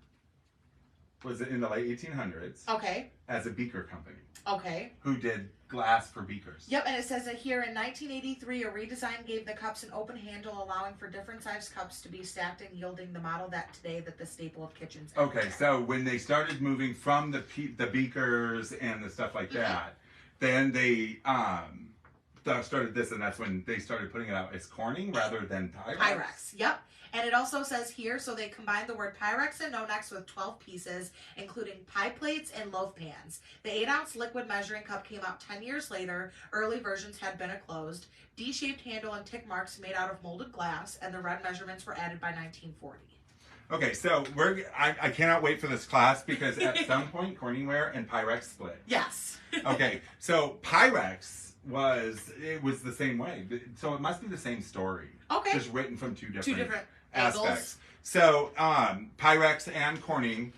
Was it in the late 1800s? Okay. As a beaker company. Okay. Who did glass for beakers. Yep, and it says that here in 1983, a redesign gave the cups an open handle, allowing for different sized cups to be stacked and yielding the model that today that the staple of kitchens. Okay, so when they started moving from the beakers and the stuff like that, then they started this, and that's when they started putting it out as Corning rather than Pyrex. Pyrex, yep. And it also says here, so they combined the word Pyrex and Nonex with 12 pieces, including pie plates and loaf pans. The 8-ounce liquid measuring cup came out 10 years later. Early versions had been a closed, D-shaped handle and tick marks made out of molded glass, and the red measurements were added by 1940. Okay, so I cannot wait for this class because at some point Corningware and Pyrex split. Yes. Okay, so Pyrex was the same way. So it must be the same story. Okay. Just written from two different angles. aspects. So Pyrex and Corning,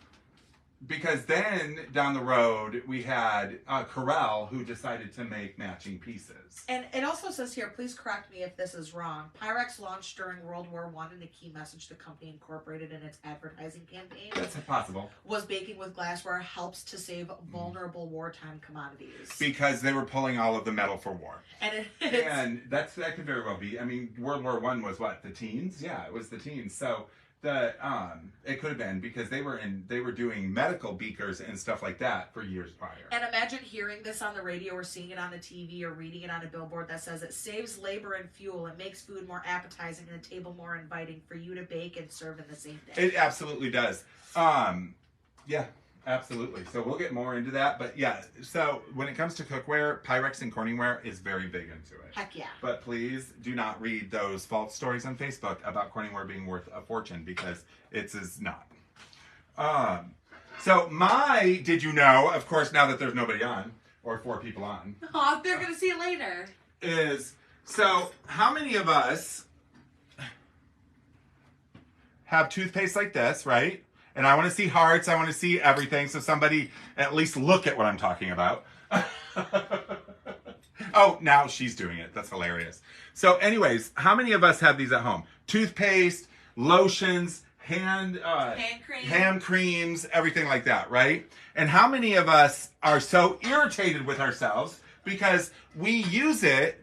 because then down the road we had Corel who decided to make matching pieces. And it also says here, please correct me if this is wrong, Pyrex launched during World War I, and a key message the company incorporated in its advertising campaign That's possible. was baking with glassware helps to save vulnerable wartime commodities. Because they were pulling all of the metal for war. And that could very well be. I mean, World War I was what, the teens? Yeah, it was the teens. So it could have been because they were doing medical beakers and stuff like that for years prior. And imagine hearing this on the radio or seeing it on the TV or reading it on a billboard that says it saves labor and fuel, it makes food more appetizing and the table more inviting for you to bake and serve in the same day. It absolutely does. Yeah, absolutely. So we'll get more into that. But yeah, so when it comes to cookware, Pyrex and Corningware is very big into it. Heck yeah. But please do not read those false stories on Facebook about Corningware being worth a fortune because it is not. So did you know, of course, now that there's nobody on, or 4 people on. Oh, they're going to see it later. So how many of us have toothpaste like this, right? And I want to see hearts, I want to see everything, so somebody at least look at what I'm talking about. Oh, now she's doing it. That's hilarious. So anyways, how many of us have these at home? Toothpaste, lotions, hand creams, everything like that, right? And how many of us are so irritated with ourselves because we use it,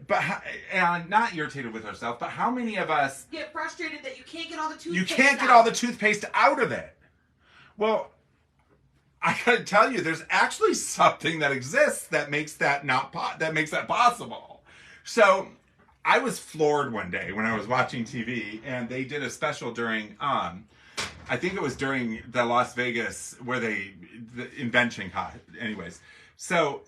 and not irritated with ourselves, but how many of us get frustrated that you can't get all the toothpaste You can't get all the toothpaste out of it. Well, I gotta tell you, there's actually something that exists that makes that possible. So I was floored one day when I was watching TV, and they did a special during I think it was during the Las Vegas where the invention caught. Anyways, so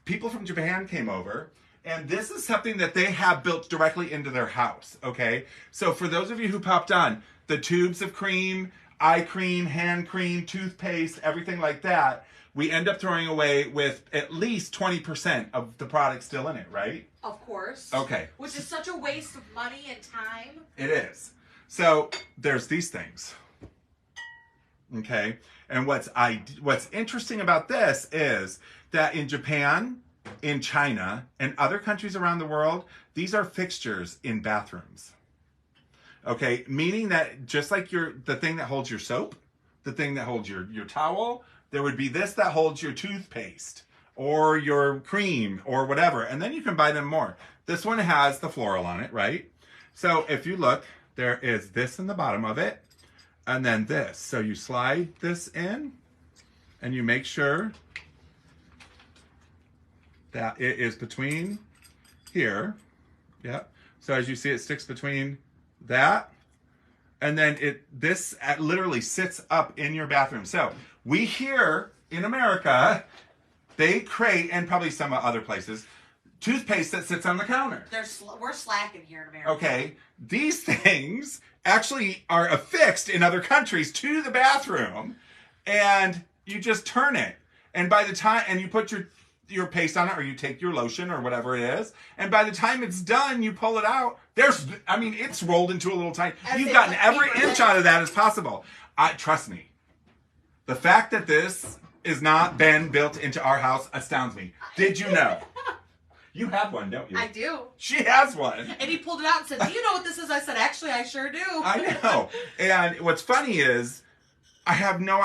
people from Japan came over, and this is something that they have built directly into their house. Okay, so for those of you who popped on, the tubes of cream, eye cream, hand cream, toothpaste, everything like that, we end up throwing away with at least 20% of the product still in it, right? Of course. Okay. Which is such a waste of money and time. It is. So there's these things. Okay, and what's interesting about this is that in Japan, in China, and other countries around the world, these are fixtures in bathrooms. Okay, meaning that just like the thing that holds your soap, the thing that holds your towel, there would be this that holds your toothpaste or your cream or whatever, and then you can buy them more. This one has the floral on it, right? So if you look, there is this in the bottom of it, and then this. So you slide this in, and you make sure that it is between here. Yep. So as you see, it sticks between that, and then this literally sits up in your bathroom. So we here in America, they create, and probably some other places, toothpaste that sits on the counter. We're slacking here in America. Okay, these things actually are affixed in other countries to the bathroom, and you just turn it, and by the time, and you put your paste on it, or you take your lotion or whatever it is, and by the time it's done, you pull it out. It's rolled into a little tiny. You've gotten every inch out of that as possible. Trust me, the fact that this is not been built into our house astounds me. Did you know? You have one, don't you? I do. She has one. And he pulled it out and said, "Do you know what this is?" I said, "Actually, I sure do." I know. And what's funny is, I had no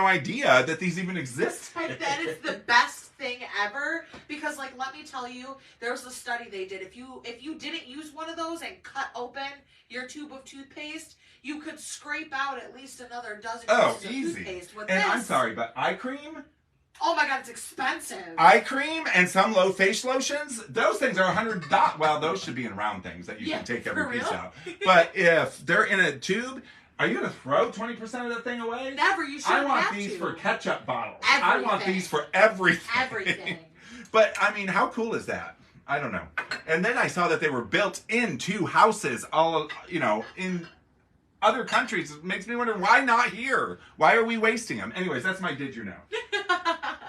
idea that these even exist. That is the best thing ever, because let me tell you, there was a study they did. If you didn't use one of those and cut open your tube of toothpaste, you could scrape out at least another dozen pieces of toothpaste with and this. I'm sorry, but eye cream? Oh my God, it's expensive. Eye cream and some low face lotions, those things are $100. Well, those should be in round things that you can take every piece out. But if they're in a tube, are you going to throw 20% of the thing away? Never. You shouldn't have to. I want these for ketchup bottles. Everything. I want these for everything. Everything. But, how cool is that? I don't know. And then I saw that they were built into houses all, in other countries. It makes me wonder, why not here? Why are we wasting them? Anyways, that's my Did You Know.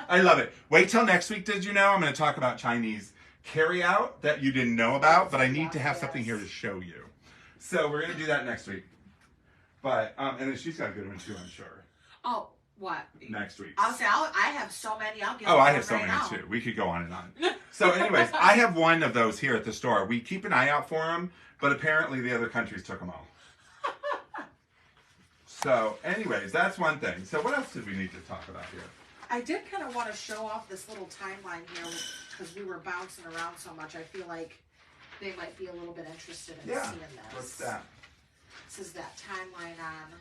I love it. Wait till next week, Did You Know? I'm going to talk about Chinese carryout that you didn't know about, but I need to have something here to show you. So we're going to do that next week. But, and then she's got a good one too, I'm sure. Oh, what? Next week. I'll say, I have so many. I'll get I have so many too. We could go on and on. So anyways, I have one of those here at the store. We keep an eye out for them, but apparently the other countries took them all. So anyways, that's one thing. So what else did we need to talk about here? I did kind of want to show off this little timeline here because we were bouncing around so much. I feel like they might be a little bit interested in seeing this. What's that? This is that timeline on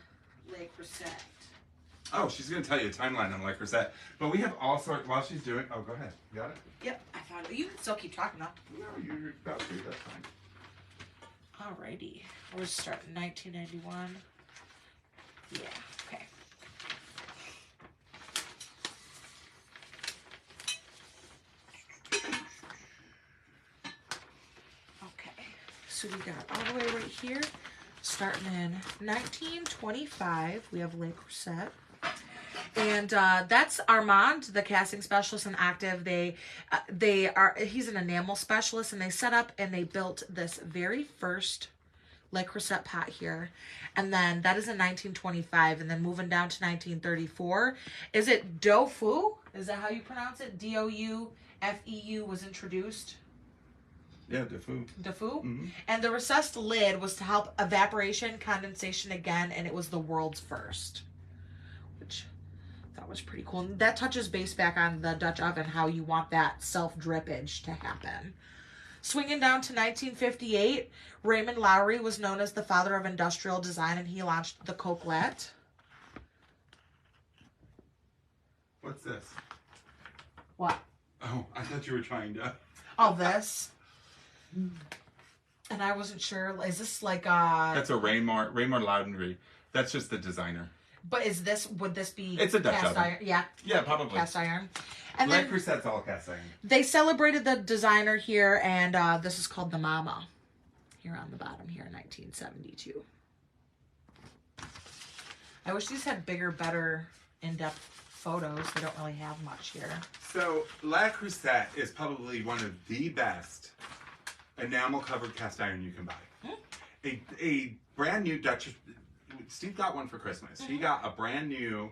Le Creuset. Oh, she's going to tell you a timeline on Le Creuset. But we have all sorts, while she's doing, go ahead. You got it? Yep, I found it. You can still keep talking though. No, you're about to, that's fine. Alrighty. We're starting 1991. Yeah, okay. Okay, so we got all the way right here. Starting in 1925, we have Le Creuset. And that's Armand, the casting specialist and active. He's an enamel specialist, and they set up and they built this very first Le Creuset pot here. And then that is in 1925. And then moving down to 1934, is it Doufeu? Is that how you pronounce it? Doufeu was introduced. Yeah, Defu. Defu. Mm-hmm. And the recessed lid was to help evaporation, condensation again, and it was the world's first. Which I thought was pretty cool. And that touches base back on the Dutch oven, how you want that self-drippage to happen. Swinging down to 1958, Raymond Lowery was known as the father of industrial design, and he launched the Cookware. What's this? What? Oh, I thought you were trying to... Oh, this? And I wasn't sure. Is this like a... That's a Raymore Loudenry. That's just the designer. But would this be... It's a Dutch cast oven. iron? Yeah. Yeah, probably. Cast iron. And Le then Croissette's all cast iron. they celebrated the designer here, and this is called the Mama. Here on the bottom here in 1972. I wish these had bigger, better, in-depth photos. They don't really have much here. So, Le Croissette is probably one of the best enamel-covered cast iron you can buy. A brand new Dutch... Steve got one for Christmas. He got a brand new...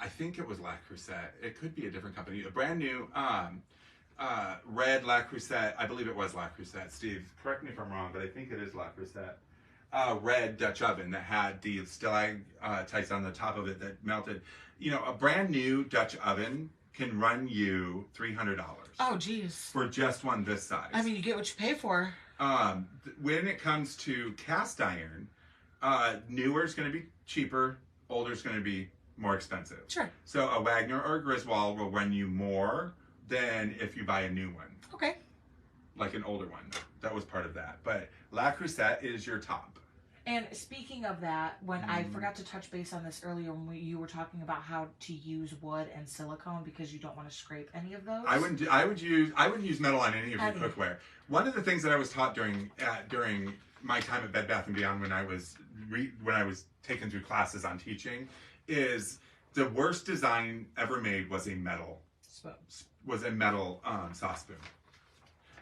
I think it was Le Croisette. It could be a different company. A brand new red Le Croisette. I believe it was Le Croisette. Steve, correct me if I'm wrong, but I think it is Le Croisette. Red Dutch oven that had the stalactites on the top of it that melted. You know, a brand new Dutch oven can run you $300. Oh, geez. For just one this size. I mean, you get what you pay for. When it comes to cast iron, newer is going to be cheaper, older is going to be more expensive. Sure. So a Wagner or a Griswold will run you more than if you buy a new one. Okay. Like an older one. That was part of that. But La Croisette is your top. And speaking of that, when I forgot to touch base on this earlier when you were talking about how to use wood and silicone because you don't want to scrape any of those. I wouldn't use metal on any of your cookware. One of the things that I was taught during my time at Bed Bath & Beyond when I was taken through classes on teaching is the worst design ever made was a metal sauce spoon,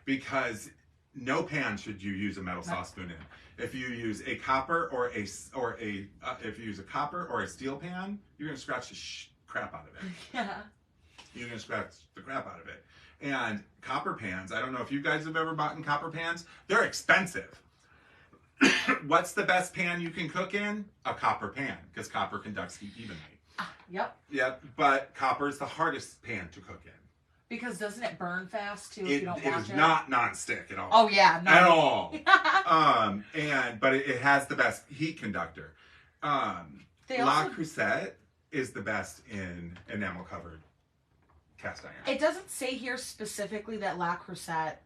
because no pan should you use a metal sauce spoon in. If you use a copper or if you use a copper or a steel pan, you're gonna scratch the crap out of it. Yeah. You're gonna scratch the crap out of it. And copper pans, I don't know if you guys have ever bought in copper pans. They're expensive. What's the best pan you can cook in? A copper pan, because copper conducts heat evenly. Yep. Yep, but copper is the hardest pan to cook in. Because doesn't it burn fast too if you don't It watch is it? not non-stick at all. Oh yeah, no. At all. But it has the best heat conductor. La Croisette is the best in enamel covered cast iron. It doesn't say here specifically that La Croisette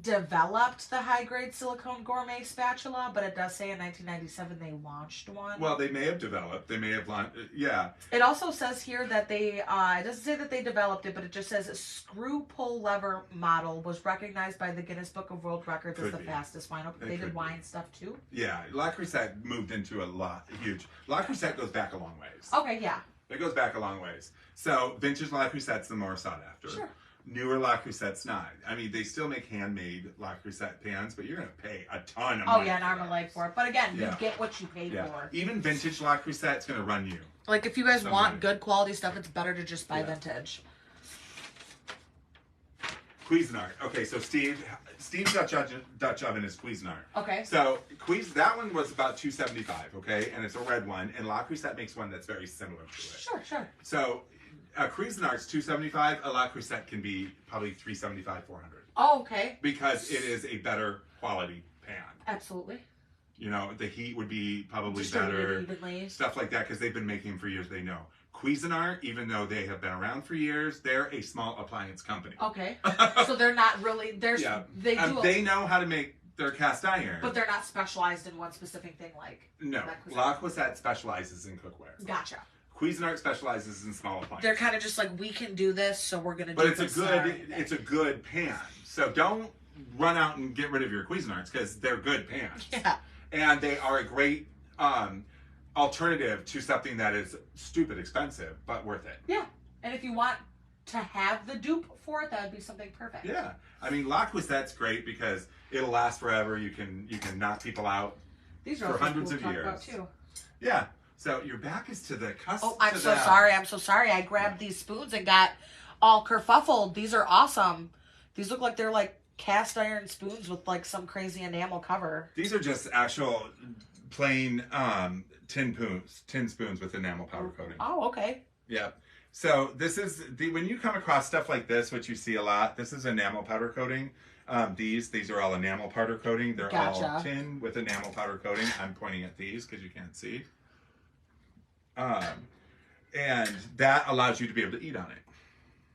developed the high-grade silicone gourmet spatula, but it does say in 1997 they launched one. Well, they may have developed. They may have launched. Yeah. It also says here that they, it doesn't say that they developed it, but it just says a screw pull lever model was recognized by the Guinness Book of World Records as the fastest wine. They did wine stuff too? Yeah. La Croisette moved into huge. La Croisette goes back a long ways. Okay, yeah. It goes back a long ways. So vintage La Croisette's the more sought after. Sure. Newer La Croisette's not. I mean, they still make handmade La Croisette pans, but you're going to pay a ton of money. Oh, yeah, an arm and leg for it. But again, you get what you pay for. Even vintage La Croisette's going to run you. Like, if you guys want good quality stuff, it's better to just buy vintage. Cuisinart. Okay, so Steve's Dutch oven is Cuisinart. Okay. So that one was about $275, okay? And it's a red one. And La Croisette makes one that's very similar to it. Sure, sure. So a Cuisinart's $275. A La Croisette can be probably $375, $400. Oh, okay. Because it is a better quality pan. Absolutely. You know, the heat would be probably Distributed better. evenly. Stuff like that, because they've been making them for years, they know. Cuisinart, even though they have been around for years, they're a small appliance company. Okay. So they're not really, they know how to make their cast iron. But they're not specialized in one specific thing like... No. La Croisette specializes in cookware. Gotcha. Cuisinart specializes in small appliances. They're kind of just like, we can do this, so we're going to do this. But it's a good pan. So don't run out and get rid of your Cuisinarts, because they're good pans. Yeah. And they are a great alternative to something that is stupid expensive, but worth it. Yeah. And if you want to have the dupe for it, that would be something perfect. Yeah. I mean, La Croisette's great because it'll last forever. You can knock people out for hundreds of years. Too. Yeah. So your back is to the cusp. Oh, I'm so sorry. I grabbed these spoons and got all kerfuffled. These are awesome. These look like they're like cast iron spoons with like some crazy enamel cover. These are just actual plain tin spoons with enamel powder coating. Oh, okay. Yeah. So this is when you come across stuff like this, which you see a lot. This is enamel powder coating. These are all enamel powder coating. They're all tin with enamel powder coating. I'm pointing at these because you can't see. And that allows you to be able to eat on it.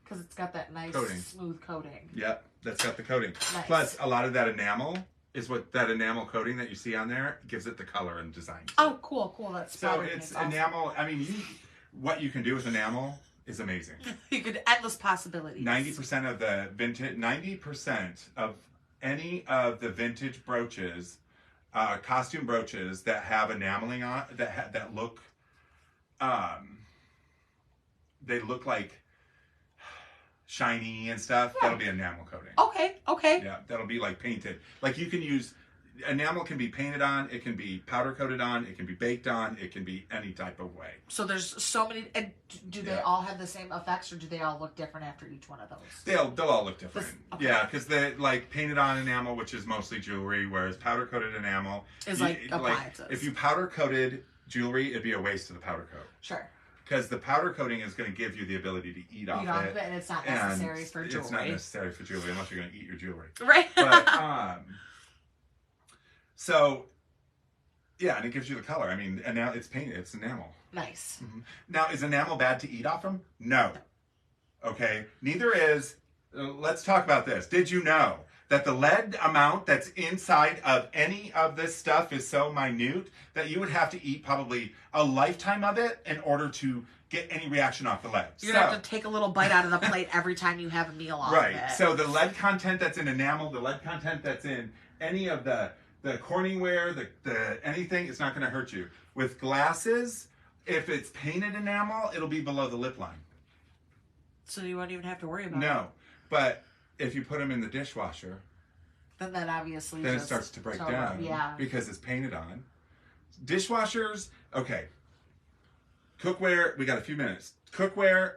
Because it's got that nice smooth coating. Yep, that's got the coating. Nice. Plus, a lot of that enamel is what that enamel coating that you see on there gives it the color and design. Oh, cool. That's so it's enamel. Awesome. I mean, what you can do with enamel is amazing. You could endless possibilities. 90% of the vintage, 90% of any of the vintage brooches, costume brooches that have enameling on that look, they look like shiny and stuff. Yeah. That'll be enamel coating. Okay. Yeah, that'll be like painted. Like you can use enamel can be painted on, it can be powder coated on, it can be baked on, it can be any type of way. So there's so many. And do they all have the same effects, or do they all look different after each one of those? They'll all look different. Yeah, because they like painted on enamel, which is mostly jewelry, whereas powder coated enamel is like appliances. Like, if you powder coated jewelry, it'd be a waste of the powder coat. Sure. Because the powder coating is going to give you the ability to eat off it. And it's not necessary for jewelry. It's not necessary for jewelry unless you're going to eat your jewelry. Right. But, so, yeah, and it gives you the color. I mean, and now it's painted. It's enamel. Nice. Mm-hmm. Now, is enamel bad to eat off them? No. Okay. Neither is, let's talk about this. Did you know that the lead amount that's inside of any of this stuff is so minute that you would have to eat probably a lifetime of it in order to get any reaction off the lead? You're going to have to take a little bite out of the plate every time you have a meal off of it. Right. So the lead content that's in enamel, the lead content that's in any of the Corningware, the anything, it's not going to hurt you. With glasses, if it's painted enamel, it'll be below the lip line. So you won't even have to worry about it? No. But if you put them in the dishwasher, then that obviously it starts to break down. Yeah. Because it's painted on. Dishwashers, okay. Cookware, we got a few minutes. Cookware,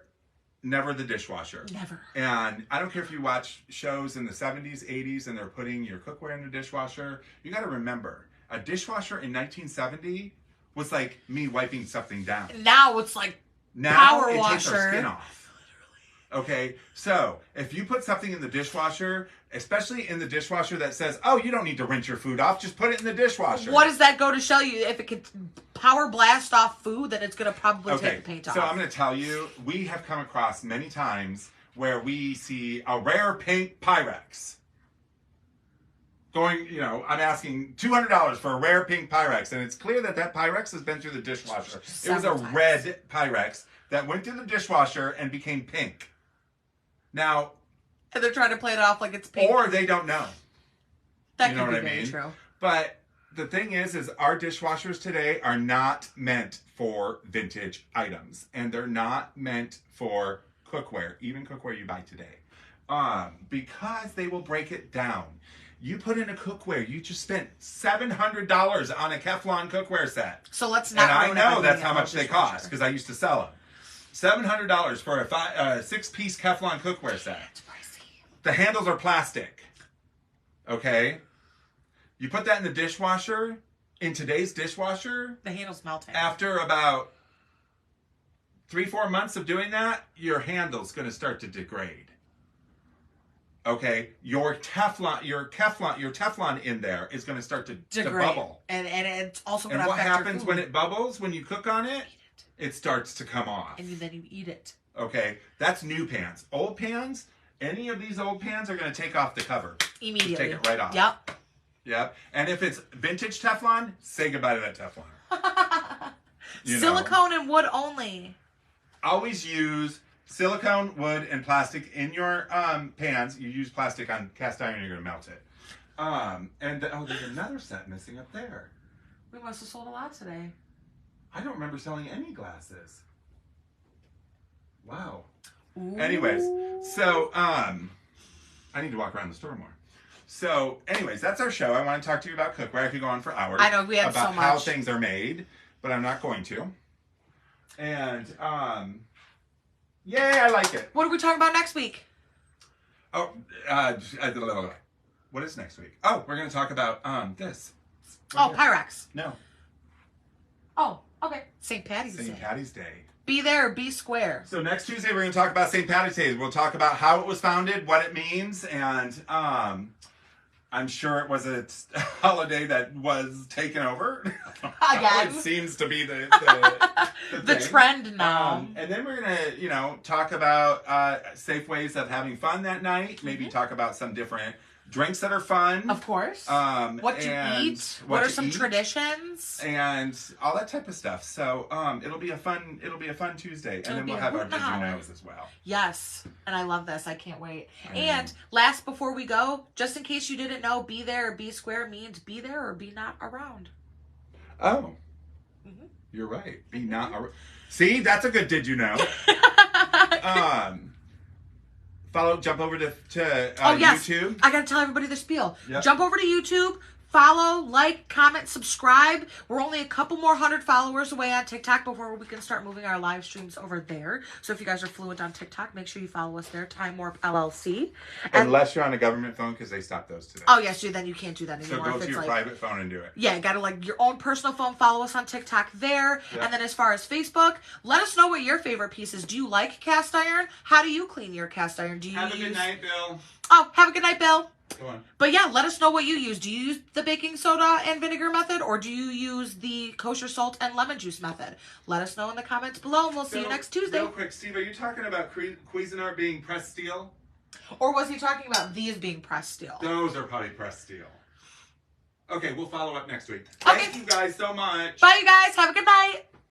never the dishwasher. Never. And I don't care if you watch shows in the 70s, 80s, and they're putting your cookware in the dishwasher. You got to remember, a dishwasher in 1970 was like me wiping something down. Now it's like power washer. Now it takes our skin off. Okay, so if you put something in the dishwasher, especially in the dishwasher that says, oh, you don't need to rinse your food off, just put it in the dishwasher. What does that go to show you? If it can power blast off food, then it's going to probably take the paint off. So I'm going to tell you, we have come across many times where we see a rare pink Pyrex. Going, I'm asking $200 for a rare pink Pyrex, and it's clear that Pyrex has been through the dishwasher. It was a red Pyrex that went through the dishwasher and became pink. Now, and they're trying to play it off like it's pink. Or they don't know. That could be very true. But the thing is our dishwashers today are not meant for vintage items. And they're not meant for cookware, even cookware you buy today. Because they will break it down. You put in a cookware, you just spent $700 on a Teflon cookware set. So let's not. And I know that's how much they cost because I used to sell them. $700 for a 6-piece Teflon cookware set. It's pricey. The handles are plastic. Okay? You put that in the dishwasher, in today's dishwasher. The handle's melting. After about 3-4 months of doing that, your handle's going to start to degrade. Okay? Your Teflon in there is going to start to bubble. And it's also going to affect your food. And what happens when it bubbles, when you cook on it? It starts to come off. And then you eat it. Okay, that's new pans. Old pans, any of these old pans are going to take off the cover. Immediately. Just take it right off. Yep. And if it's vintage Teflon, say goodbye to that Teflon. Silicone and wood only. Always use silicone, wood, and plastic in your pans. You use plastic on cast iron, you're going to melt it. There's another set missing up there. We must have sold a lot today. I don't remember selling any glasses. Wow. Ooh. Anyways, so I need to walk around the store more. So, anyways, that's our show. I want to talk to you about cookware. I could go on for hours. I know we have so much about how things are made, but I'm not going to. And yay, I like it. What are we talking about next week? Oh, what is next week? Oh, we're going to talk about this. Oh, Pyrex. No. Oh, okay. St. Patty's Day. St. Patty's Day. Be there or be square. So next Tuesday we're going to talk about St. Patty's Day. We'll talk about how it was founded, what it means, and I'm sure it was a holiday that was taken over. Again. It seems to be the the thing. trend now. And then we're going to, talk about safe ways of having fun that night. Maybe talk about some different drinks that are fun. Of course. What to eat. What are some traditions. And all that type of stuff. So it'll be a fun Tuesday. And then we'll have our Did You Knows as well. Yes. And I love this. I can't wait. And last before we go, just in case you didn't know, be there or be square means be there or be not around. Oh. You're right. Be not around. See, that's a good Did You Know. Jump over to YouTube. I gotta tell everybody the spiel. Yep. Jump over to YouTube, follow, like, comment, subscribe. We're only a couple more 100 followers away on TikTok before we can start moving our live streams over there. So if you guys are fluent on TikTok, make sure you follow us there, Time Warp LLC. Unless you're on a government phone, because they stopped those today. Oh, yes, then you can't do that anymore. So go to your private phone and do it. Yeah, gotta your own personal phone. Follow us on TikTok there. Yep. And then as far as Facebook, let us know what your favorite piece is. Do you like cast iron? How do you clean your cast iron? Have a good night, Bill. Oh, have a good night, Bill. Go on. But yeah, let us know what you use. Do you use the baking soda and vinegar method, or do you use the kosher salt and lemon juice method? Let us know in the comments below, and we'll see you next Tuesday. Real quick, Steve, are you talking about Cuisinart being pressed steel? Or was he talking about these being pressed steel? Those are probably pressed steel. Okay, we'll follow up next week. Okay. Thank you guys so much. Bye, you guys. Have a good night.